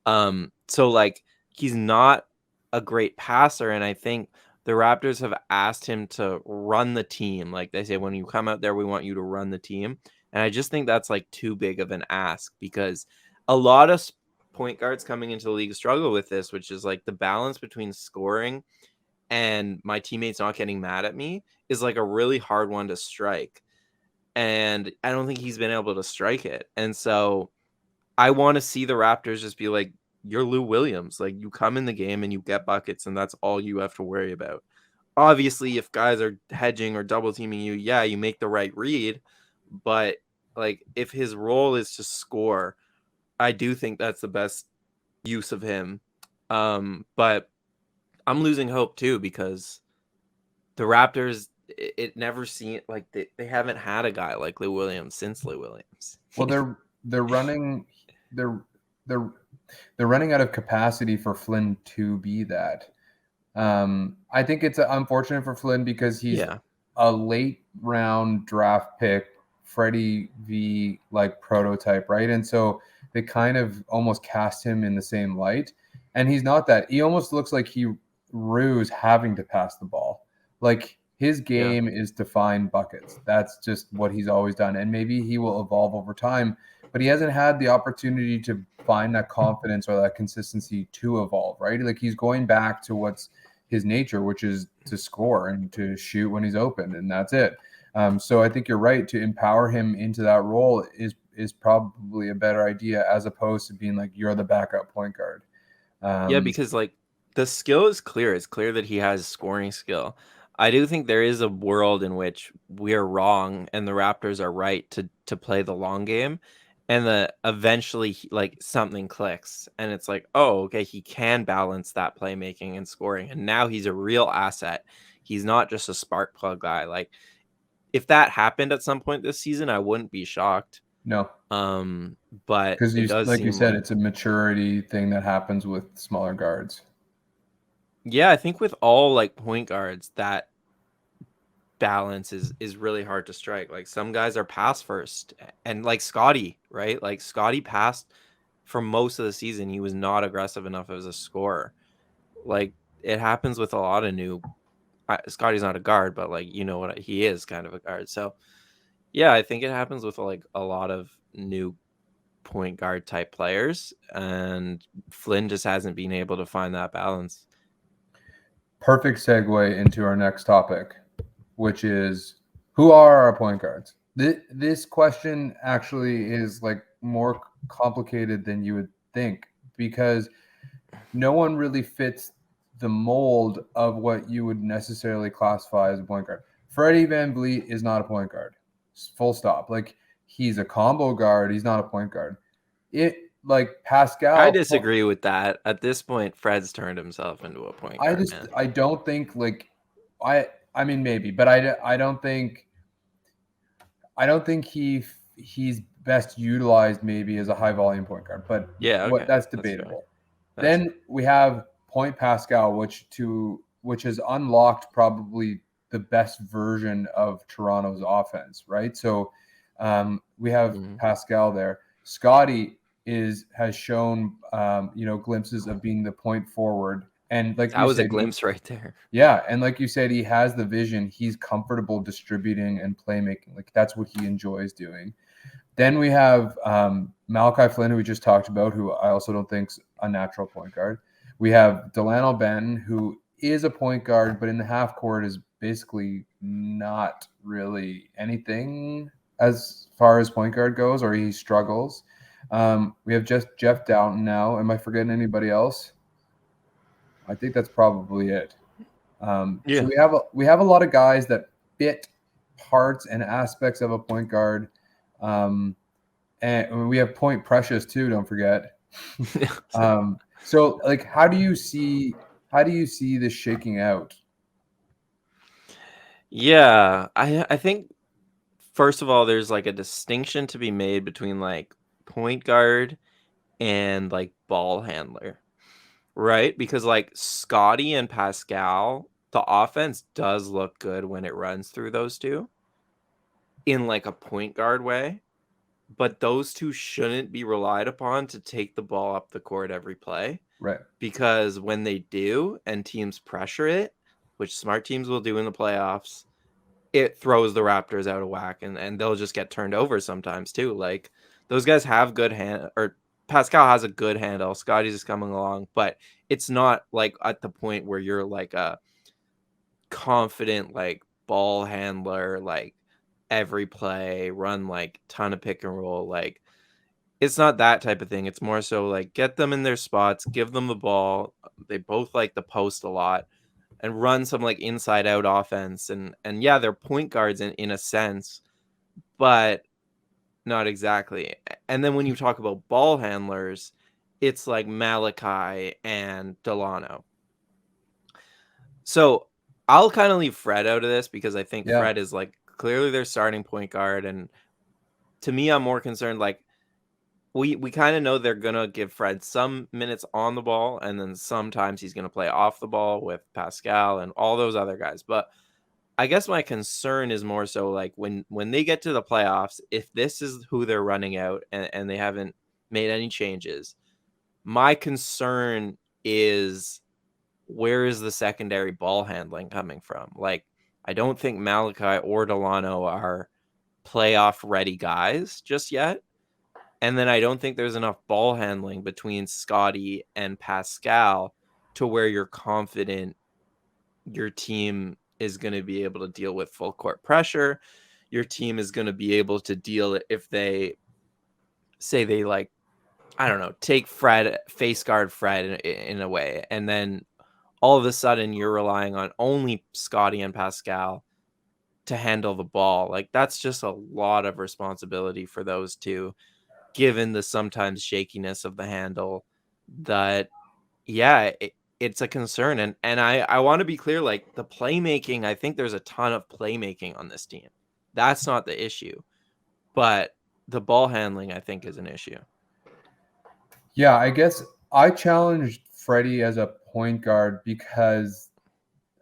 So like he's not a great passer, and I think the Raptors have asked him to run the team. Like they say, when you come out there, we want you to run the team. And I just think that's like too big of an ask because a lot of point guards coming into the league struggle with this, which is like the balance between scoring and my teammates not getting mad at me is like a really hard one to strike. And I don't think he's been able to strike it. And so I want to see the Raptors just be like, you're Lou Williams. Like you come in the game and you get buckets and that's all you have to worry about. Obviously, if guys are hedging or double teaming you, yeah, you make the right read. But like if his role is to score, I do think that's the best use of him. But I'm losing hope too because the Raptors, it never seemed like they haven't had a guy like Lou Williams since Lou Williams. Well, they're running they're they're they're running out of capacity for Flynn to be that. I think it's unfortunate for Flynn because he's a late round draft pick, Freddie V like prototype, right? And so they kind of almost cast him in the same light. And he's not that. He almost looks like he rues having to pass the ball. Like his game is to find buckets. That's just what he's always done. And maybe he will evolve over time, but he hasn't had the opportunity to find that confidence or that consistency to evolve, right? Like he's going back to what's his nature, which is to score and to shoot when he's open, and that's it. So I think you're right. To empower him into that role is probably a better idea as opposed to being like you're the backup point guard. Yeah, because like the skill is clear. It's clear that he has scoring skill. I do think there is a world in which we're wrong and the Raptors are right to play the long game, and that eventually like something clicks and it's like, oh, okay, he can balance that playmaking and scoring, and now he's a real asset. He's not just a spark plug guy. Like if that happened at some point this season, I wouldn't be shocked. No, but because it does like you seem said, like, it's a maturity thing that happens with smaller guards. yeah, I think with all like point guards, that balance is really hard to strike. Like some guys are pass first, and like Scotty, right? Like Scotty passed for most of the season. He was not aggressive enough as a scorer. Like it happens with a lot of new. Scotty's not a guard, but like you know what he is, kind of a guard. So yeah, I think it happens with like a lot of new point guard type players, and Flynn just hasn't been able to find that balance. Perfect segue into our next topic, which is who are our point guards? This question actually is like more complicated than you would think because no one really fits the mold of what you would necessarily classify as a point guard. Freddie VanVleet is not a point guard. Full stop. Like he's a combo guard. He's not a point guard. It like Pascal. I disagree with that. At this point, Fred's turned himself into a point guard. I don't think like I mean maybe, but I don't think he's best utilized maybe as a high volume point guard, but yeah, okay. that's debatable. Then we have Point Pascal, which has unlocked probably the best version of Toronto's offense, right? So we have Pascal there. Scotty has shown glimpses of being the point forward, and like that was a glimpse right there. Yeah, and like you said, he has the vision. He's comfortable distributing and playmaking. Like that's what he enjoys doing. Then we have Malachi Flynn, who we just talked about, who I also don't think's a natural point guard. We have Delano Benton, who is a point guard, but in the half court is basically not really anything as far as point guard goes, or he struggles. We have just Jeff Downton now. Am I forgetting anybody else? I think that's probably it. So we have a lot of guys that fit parts and aspects of a point guard. And we have Point Precious too, don't forget. So like how do you see this shaking out? Yeah, I think first of all, there's like a distinction to be made between like point guard and like ball handler, right? Because like Scotty and Pascal, the offense does look good when it runs through those two in like a point guard way, but those two shouldn't be relied upon to take the ball up the court every play. Right. Because when they do and teams pressure it, which smart teams will do in the playoffs, it throws the Raptors out of whack, and they'll just get turned over sometimes too. Like those guys have good hand, or Pascal has a good handle. Scotty's just coming along, but it's not like at the point where you're like a confident like ball handler, like every play, run like ton of pick and roll. Like it's not that type of thing. It's more so like get them in their spots, give them the ball. They both like the post a lot and run some like inside out offense. And yeah, they're point guards in a sense, but not exactly. And then when you talk about ball handlers, it's like Malachi and Delano. So I'll kind of leave Fred out of this because I think Yeah. Fred is like clearly their starting point guard. And to me, I'm more concerned like we kind of know they're gonna give Fred some minutes on the ball, and then sometimes he's gonna play off the ball with Pascal and all those other guys. But I guess my concern is more so like when they get to the playoffs, if this is who they're running out and they haven't made any changes, my concern is where is the secondary ball handling coming from? Like, I don't think Malachi or Delano are playoff ready guys just yet. And then I don't think there's enough ball handling between Scotty and Pascal to where you're confident your team is going to be able to deal with full court pressure. Your team is going to be able to deal if they say they like, I don't know, take Fred, face guard Fred in a way. And then all of a sudden you're relying on only Scotty and Pascal to handle the ball. Like that's just a lot of responsibility for those two, given the sometimes shakiness of the handle. That yeah, it's a concern. And I want to be clear, like the playmaking, I think there's a ton of playmaking on this team. That's not the issue. But the ball handling, I think, is an issue. Yeah, I guess I challenged Freddie as a point guard because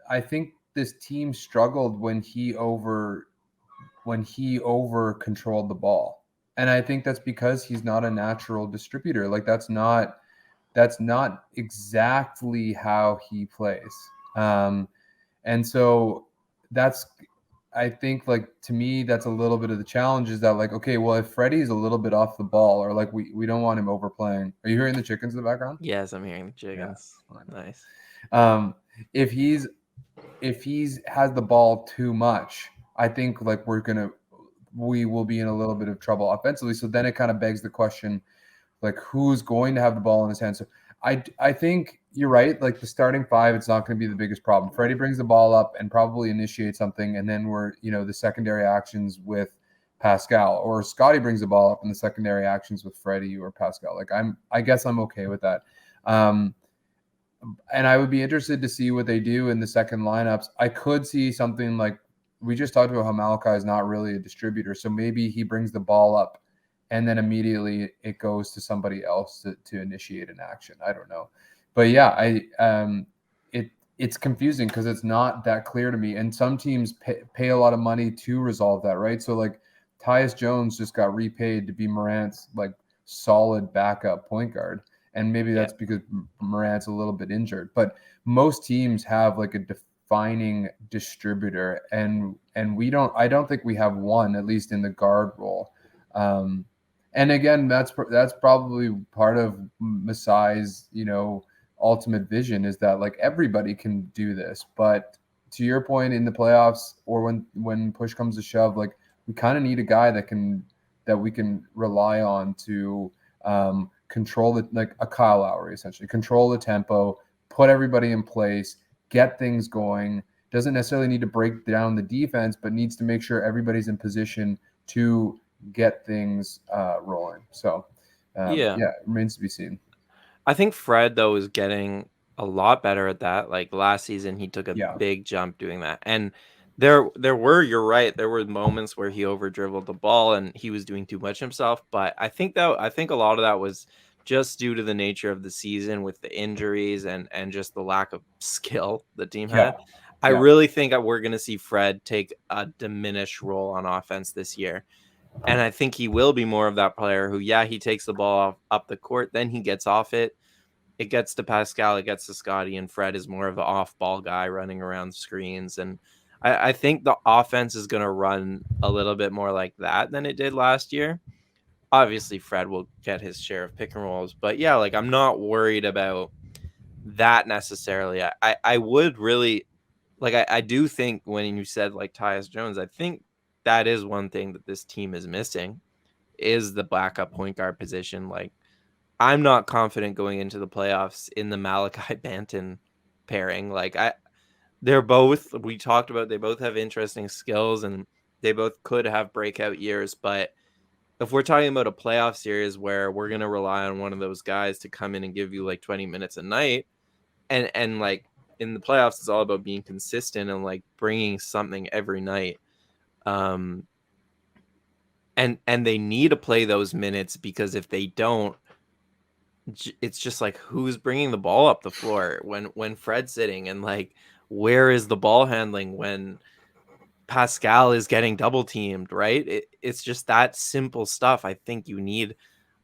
I think this team struggled when he over controlled the ball. And I think that's because he's not a natural distributor. Like that's not exactly how he plays. And so that's I think like to me that's a little bit of the challenge is that like okay, well if Freddie's a little bit off the ball or like we don't want him overplaying. Are you hearing the chickens in the background? Yes, I'm hearing the Yeah. chickens. Nice. Um, if he's has the ball too much, I think like we will be in a little bit of trouble offensively. So then it kind of begs the question, like who's going to have the ball in his hands? So I think you're right. Like the starting five, it's not going to be the biggest problem. Freddie brings the ball up and probably initiates something, and then we're the secondary actions with Pascal, or Scotty brings the ball up in the secondary actions with Freddie or Pascal. Like I guess I'm okay with that. And I would be interested to see what they do in the second lineups. I could see something like we just talked about how Malachi is not really a distributor, so maybe he brings the ball up and then immediately it goes to somebody else to initiate an action. I don't know, but yeah, it's confusing because it's not that clear to me. And some teams pay a lot of money to resolve that, right? So like Tyus Jones just got repaid to be Morant's like solid backup point guard, and maybe Yeah. that's because Morant's a little bit injured. But most teams have like a defining distributor, and we don't. I don't think we have one, at least in the guard role. And again, that's probably part of Masai's ultimate vision is that like everybody can do this. But to your point, in the playoffs or when push comes to shove, like we kind of need a guy that we can rely on to control the like a Kyle Lowry essentially control the tempo, put everybody in place, get things going. Doesn't necessarily need to break down the defense, but needs to make sure everybody's in position to get things rolling. So Yeah. yeah, it remains to be seen. I think Fred though is getting a lot better at that. Like last season he took a Yeah. big jump doing that. And You're right. There were moments where he over dribbled the ball and he was doing too much himself. But I think a lot of that was just due to the nature of the season with the injuries and just the lack of skill the team Yeah. had. I really think that we're going to see Fred take a diminished role on offense this year. And I think he will be more of that player who, he takes the ball up the court, then he gets off it. It gets to Pascal, it gets to Scotty, and Fred is more of an off-ball guy running around screens. And I think the offense is going to run a little bit more like that than it did last year. Obviously, Fred will get his share of pick and rolls, but yeah, like I'm not worried about that necessarily. I would really like I do think when you said like Tyus Jones, I think that is one thing that this team is missing is the backup point guard position. Like I'm not confident going into the playoffs in the Malachi Banton pairing. Like they're both, we talked about, they both have interesting skills and they both could have breakout years. But if we're talking about a playoff series where we're going to rely on one of those guys to come in and give you like 20 minutes a night, and like in the playoffs, it's all about being consistent and like bringing something every night. And they need to play those minutes because if they don't, it's just like who's bringing the ball up the floor when Fred's sitting, and like where is the ball handling when Pascal is getting double teamed, right? It's just that simple stuff. I think you need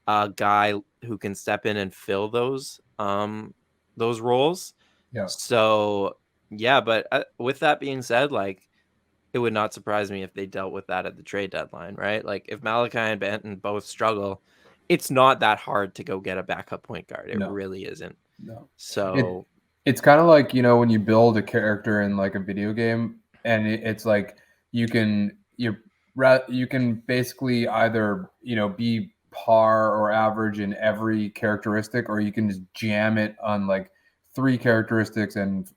a guy who can step in and fill those roles. Yeah. So yeah, but with that being said, like it would not surprise me if they dealt with that at the trade deadline, right? Like if Malachi and Banton both struggle, it's not that hard to go get a backup point guard. It No. really isn't. No. So It's kind of like, when you build a character in like a video game, and it's like you can basically either be par or average in every characteristic, or you can just jam it on like 3 characteristics and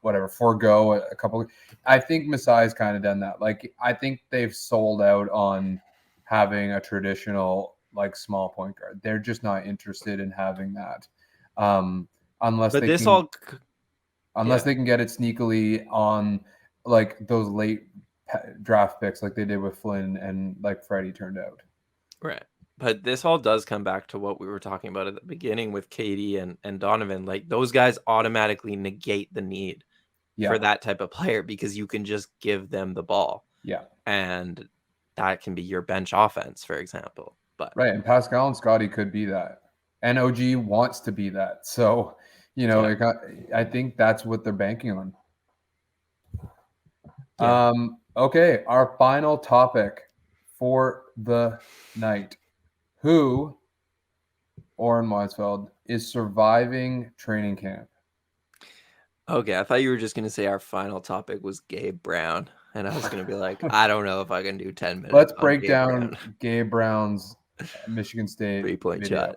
whatever, forego a couple. I think Masai's kind of done that. Like I think they've sold out on having a traditional like small point guard. They're just not interested in having that. Unless but they this can, all they can get it sneakily on like those late draft picks, like they did with Flynn and like Freddie turned out. right. But this all does come back to what we were talking about at the beginning with Katie and Donovan. Like those guys automatically negate the need for that type of player because you can just give them the ball. Yeah. And that can be your bench offense, for example. But right, and Pascal and Scotty could be that. And OG wants to be that. So, I think that's what they're banking on. Yeah. Okay, our final topic for the night. Who, Oren Weisfeld, is surviving training camp? Okay, I thought you were just going to say our final topic was Gabe Brown. And I was going to be like, I don't know if I can do 10 minutes. Let's break down Gabe Brown's Michigan State 3-point video.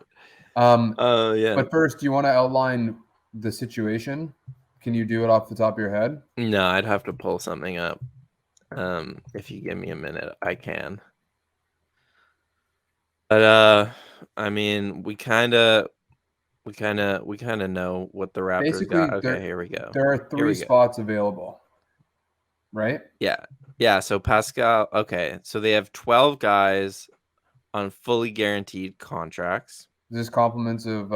shot. Yeah. But first, do you want to outline the situation? Can you do it off the top of your head? No, I'd have to pull something up. If you give me a minute, I can. But I mean, we kind of know what the Raptors Basically, got. Okay, here we go. There are 3 spots available, right? Yeah. So Pascal. Okay, so they have 12 guys on fully guaranteed contracts. Is this compliments of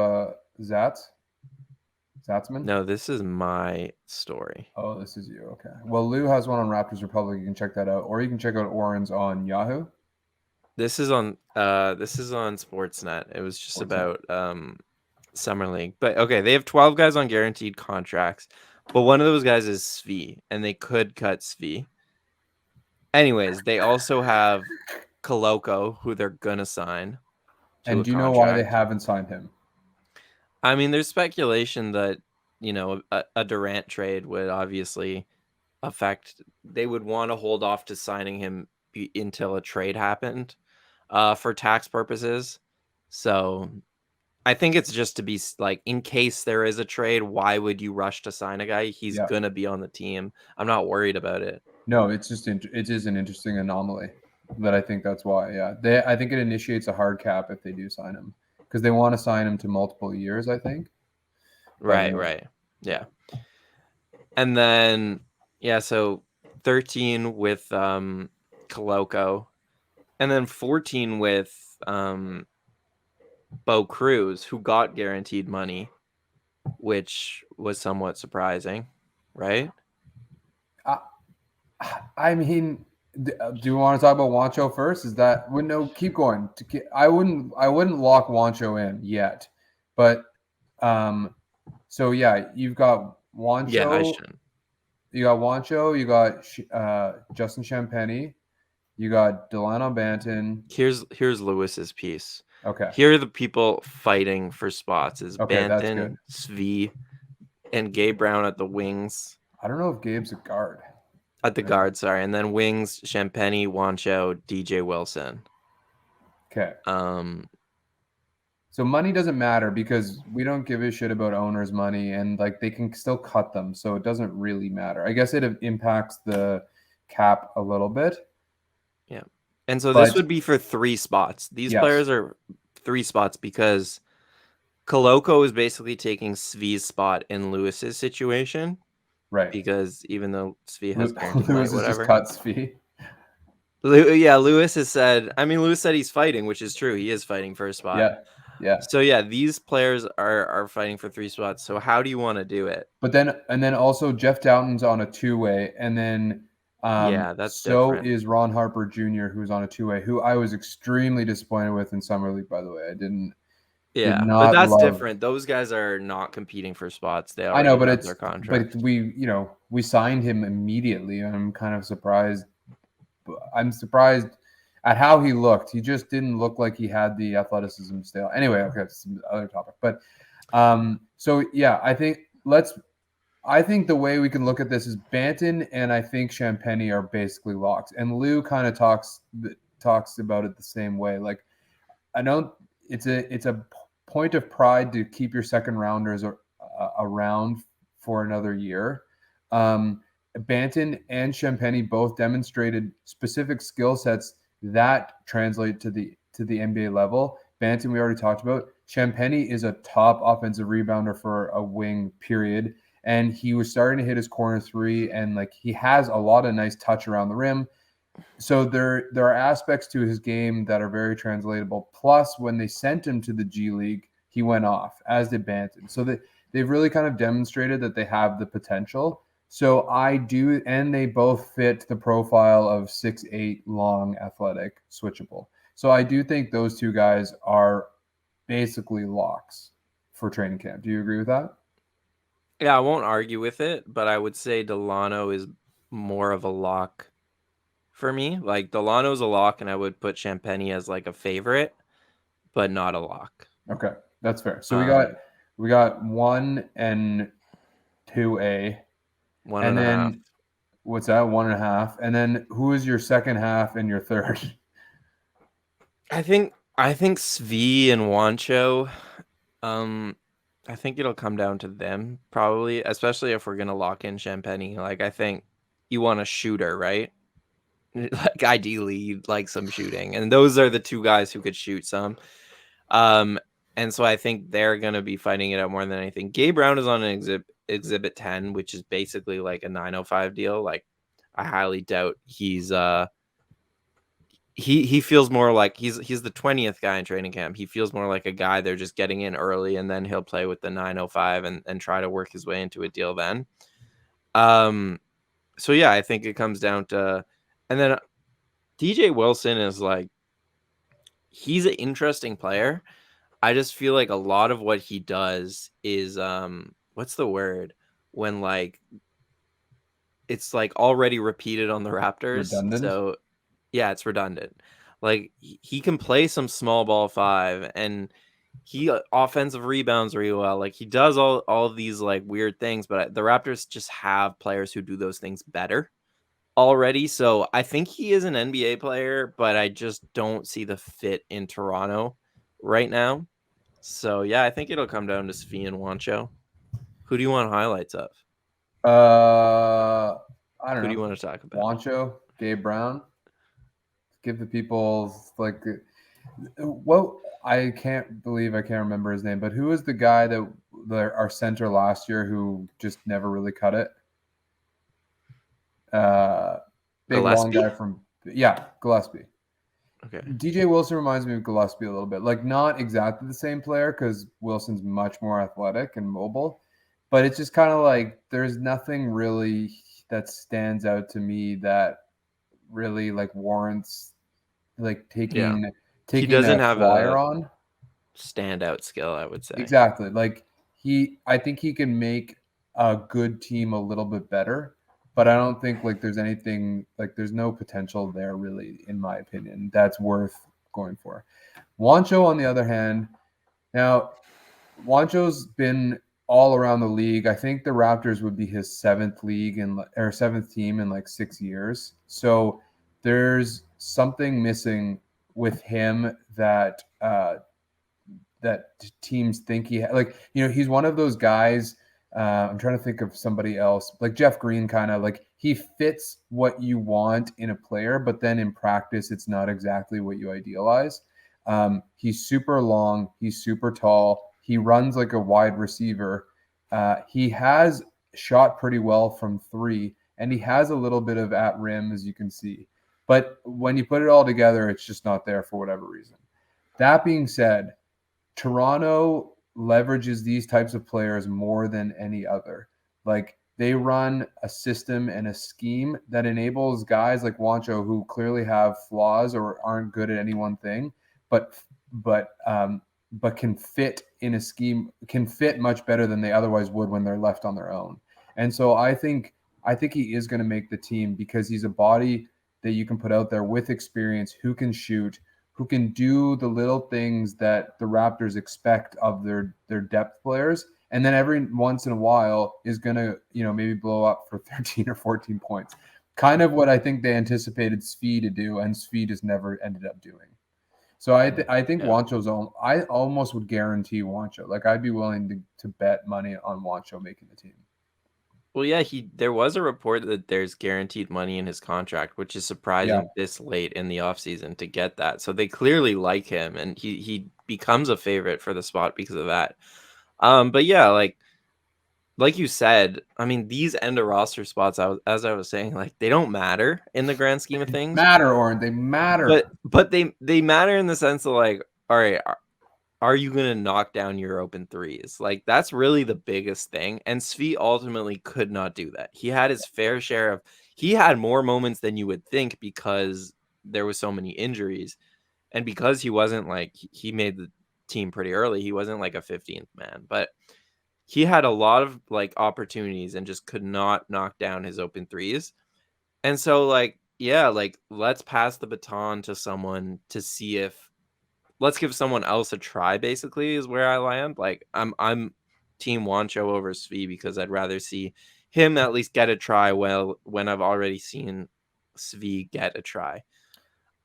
Zatzman? No, this is my story. Oh, this is you. Okay. Well, Lou has one on Raptors Republic. You can check that out, or you can check out Oren's on Yahoo. This is on Sportsnet. It was just about Summer League. But okay, they have 12 guys on guaranteed contracts, but one of those guys is Svi, and they could cut Svi. Anyways, they also have Koloko, who they're gonna sign. And do you know why they haven't signed him? I mean, there's speculation that a Durant trade would obviously affect. They would want to hold off to signing him until a trade happened, for tax purposes. So I think it's just to be like, in case there is a trade, why would you rush to sign a guy? He's gonna be on the team. I'm not worried about it. No, it's just it is an interesting anomaly, but I think that's why. Yeah, I think it initiates a hard cap if they do sign him, because they want to sign him to multiple years, I think. Right. Yeah. And then Yeah, so 13 with Koloko, and then 14 with Bo Cruz, who got guaranteed money, which was somewhat surprising, right? I mean, do you want to talk about Wancho first? Is that well, no? Keep going. I wouldn't lock Wancho in yet, but so yeah, you've got Yeah, I Wancho, shouldn't. you got Wancho, you got Justin Champagny, you got Delano Banton. Here's Lewis's piece. Okay, Here are the people fighting for spots: is okay, that's Banton, good. Svi, and Gabe Brown at the wings. I don't know if Gabe's a guard. At the Right. guard, sorry, and then wings: Champagny, Wancho, DJ Wilson. Okay. Um, So money doesn't matter because we don't give a shit about owners' money, and like they can still cut them, so it doesn't really matter. I guess it impacts the cap a little bit, yeah, and so this but would be for 3 spots. These yes, players are 3 spots because Koloko is basically taking Svi's spot in Lewis's situation right. because even though Svi has guaranteed money, Lewis is just whatever. cuts fee. Yeah, Lewis has said. I mean, Lewis said he's fighting, which is true. He is fighting for a spot. Yeah, yeah. So yeah, these players are fighting for 3 spots. So how do you want to do it? But then also Jeff Doughton's on a two-way, and then Yeah, that's so different. is Ron Harper Jr., who's on a two-way, who I was extremely disappointed with in summer league. By the way, I did Yeah, but not that's love. different. Those guys are not competing for spots. They I know, already but have their contract. we signed him immediately. I'm kind of surprised. I'm surprised at how he looked. He just didn't look like he had the athleticism still. Anyway, okay, it's another topic. But so yeah, I think the way we can look at this is Banton and I think Champagny are basically locked. And Lou kind of talks about it the same way. Like I don't. It's a point of pride to keep your second rounders around for another year. Um, Banton and Champagny both demonstrated specific skill sets that translate to the NBA level. Banton we already talked about. Champagny is a top offensive rebounder for a wing. Period. And he was starting to hit his corner three, and like he has a lot of nice touch around the rim, so there are aspects to his game that are very translatable. Plus, when they sent him to the G League, he went off, as did Banton. So they've really kind of demonstrated that they have the potential. So I do, and they both fit the profile of 6'8", long, athletic, switchable. So I do think those two guys are basically locks for training camp. Do you agree with that? Yeah, I won't argue with it, but I would say Delano is more of a lock for me. Like Delano's a lock, and I would put Champagny as like a favorite, but not a lock. Okay, that's fair. So Um, we got 1 and 2A, one and and a half. then what's that? 1.5. And then who is your second half and your third? I think Svi and Wancho. Um, I think it'll come down to them probably, especially if we're gonna lock in Champagny. Like I think you want a shooter, right? Like ideally you'd like some shooting, and those are the 2 guys who could shoot some. Um, and so I think they're gonna be fighting it out more than anything. Gabe Brown is on an exhibit 10, which is basically like a 905 deal. Like I highly doubt he feels more like he's the 20th guy in training camp. He feels more like a guy they're just getting in early, and then he'll play with the 905 and try to work his way into a deal then. So yeah, I think it comes down to, and then DJ Wilson is like, he's an interesting player. I just feel like a lot of what he does is what's the word when like it's like already repeated on the Raptors. Redundant. So yeah, it's redundant. Like he can play some small ball 5, and he offensive rebounds really well. Like he does all of these like weird things, but the Raptors just have players who do those things better already. So I think he is an NBA player, but I just don't see the fit in Toronto right now. So yeah, I think it'll come down to Svi and Wancho. Who do you want highlights of? I don't Who do you know. want to talk about? Wancho, Gabe Brown. Give the people like what I can't believe I can't remember his name, but who was the guy that our center last year who just never really cut it? Big long Gillespie? guy from Gillespie. Okay. DJ Wilson reminds me of Gillespie a little bit. Like not exactly the same player because Wilson's much more athletic and mobile, but it's just kind of like there's nothing really that stands out to me that really like warrants like Yeah. He taking doesn't a have flyer a on. standout skill, I would say. Exactly. Like I think he can make a good team a little bit better, but I don't think like there's anything like there's no potential there really, in my opinion, that's worth going for. Wancho, on the other hand, now Wancho's been all around the league. I think the Raptors would be his seventh team in like 6 years. So there's something missing with him that teams think like he's one of those guys. I'm trying to think of somebody else like Jeff Green, kind of like he fits what you want in a player, but then in practice it's not exactly what you idealize. He's super long, he's super tall, he runs like a wide receiver. He has shot pretty well from three, and he has a little bit of at rim, as you can see, but when you put it all together it's just not there for whatever reason. That being said, Toronto leverages these types of players more than any other. Like they run a system and a scheme that enables guys like Wancho, who clearly have flaws or aren't good at any one thing, but but um, but can fit in a scheme, can fit much better than they otherwise would when they're left on their own. And so I think he is going to make the team because he's a body that you can put out there with experience, who can shoot, who can do the little things that the Raptors expect of their depth players, and then every once in a while is going to maybe blow up for 13 or 14 points. Kind of what I think they anticipated Svi to do, and Svi just never ended up doing. So I think Yeah. Wancho's on. I almost would guarantee Wancho. Like I'd be willing to bet money on Wancho making the team. Well, yeah, there was a report that there's guaranteed money in his contract, which is Yeah, surprising this late in the offseason to get that. So they clearly like him, and he becomes a favorite for the spot because of that. But yeah, like you said, I mean, these end of roster spots, as I was saying, like they don't matter in the grand scheme of things, matter, Oren. They matter. but they matter in the sense of like, all right, are you going to knock down your open threes? Like, that's really the biggest thing. And Svi ultimately could not do that. He had his fair share he had more moments than you would think because there was so many injuries. And because he wasn't like, he made the team pretty early, he wasn't like a 15th man, but he had a lot of like opportunities and just could not knock down his open threes. And so, like, yeah, like, let's pass the baton to someone to see if let's give someone else a try, basically, is where I land. Like I'm team Wancho over Svi because I'd rather see him at least get a try when I've already seen Svi get a try.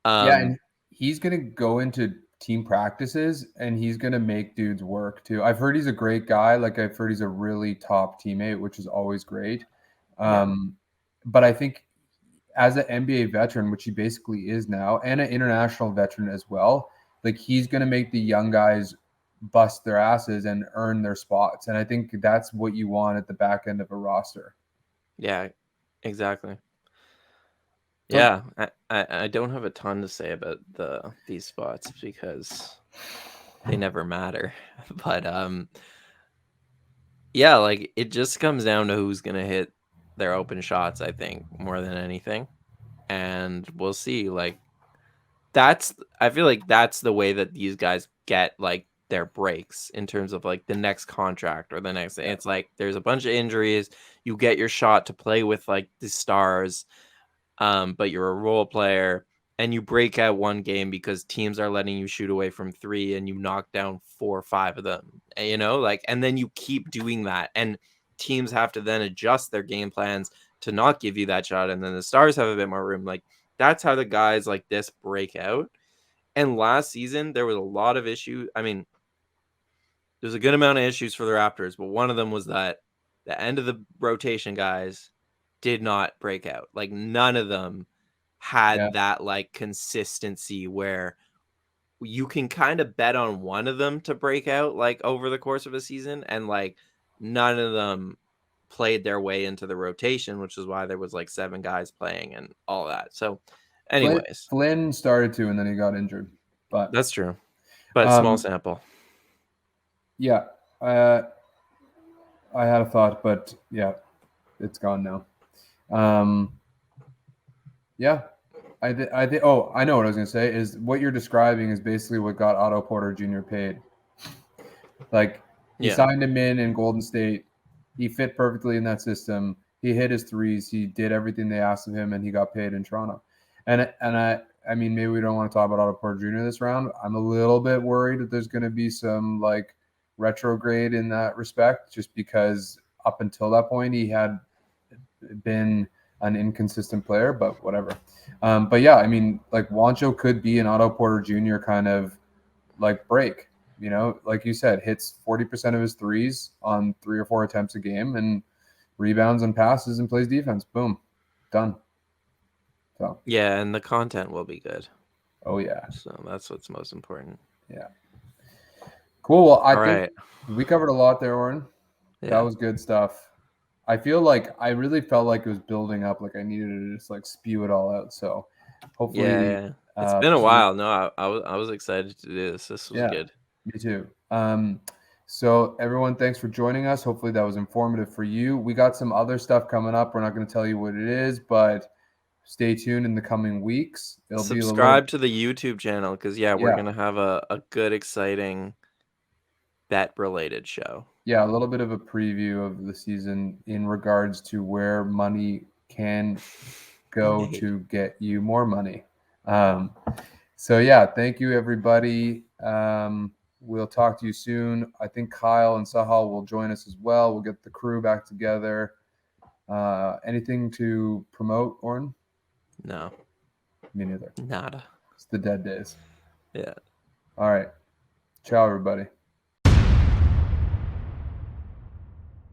Yeah, Um and he's gonna go into team practices and he's gonna make dudes work too. I've heard he's a great guy. Like I've heard he's a really top teammate, which is always great. yeah. But I think as an NBA veteran, which he basically is now, and an international veteran as well, like he's gonna make the young guys bust their asses and earn their spots. And I think that's what you want at the back end of a roster. Yeah, exactly. So Yeah, I don't have a ton to say about these spots because they never matter. But yeah, like it just comes down to who's gonna hit their open shots, I think, more than anything. And we'll see. Like I feel like that's the way that these guys get like their breaks in terms of like the next contract or the next. yeah, It's like there's a bunch of injuries. You get your shot to play with like the stars, but you're a role player and you break out one game because teams are letting you shoot away from three and you knock down 4 or 5 of them, like, and then you keep doing that. And teams have to then adjust their game plans to not give you that shot. And then the stars have a bit more room. Like, that's how the guys like this break out. And last season, there was a lot of issues. I mean, there's a good amount of issues for the Raptors, but one of them was that the end of the rotation guys did not break out. Like none of them yeah, had that like consistency where you can kind of bet on one of them to break out like over the course of a season, and like none of them played their way into the rotation, which is why there was like 7 guys playing and all that. So, anyways, Flynn started to, and then he got injured. But that's true. But small sample. Yeah, I had a thought, but yeah, it's gone now. Yeah, I think. Oh, I know what I was gonna say. Is what you're describing is basically what got Otto Porter Jr. paid. Like he signed him in Golden State. He fit perfectly in that system. He hit his threes. He did everything they asked of him, and he got paid in Toronto. And I mean, maybe we don't want to talk about Otto Porter Jr. this round. I'm a little bit worried that there's going to be some like retrograde in that respect, just because up until that point he had been an inconsistent player, but whatever. But yeah, I mean, like Juancho could be an Otto Porter Jr. kind of like break. You know, like you said, hits 40% of his threes on 3 or 4 attempts a game, and rebounds and passes and plays defense. Boom, done. So yeah, and the content will be good. Oh yeah. So that's what's most important. Yeah. Cool. Well, I think we covered a lot there, Oren. Yeah. That was good stuff. I feel like I really felt like it was building up. Like I needed to just like spew it all out. So hopefully, it's been a while. No, I was excited to do this. This was good. Me too. So everyone, thanks for joining us. Hopefully that was informative for you. We got some other stuff coming up. We're not going to tell you what it is, but stay tuned in the coming weeks. It'll subscribe to the YouTube channel because we're going to have a good, exciting bet-related show. Yeah, a little bit of a preview of the season in regards to where money can go to get you more money. So yeah, thank you everybody. We'll talk to you soon. I think Kyle and Sahal will join us as well. We'll get the crew back together. Anything to promote, Oren? No. Me neither. Nada. It's the dead days. Yeah. All right. Ciao, everybody.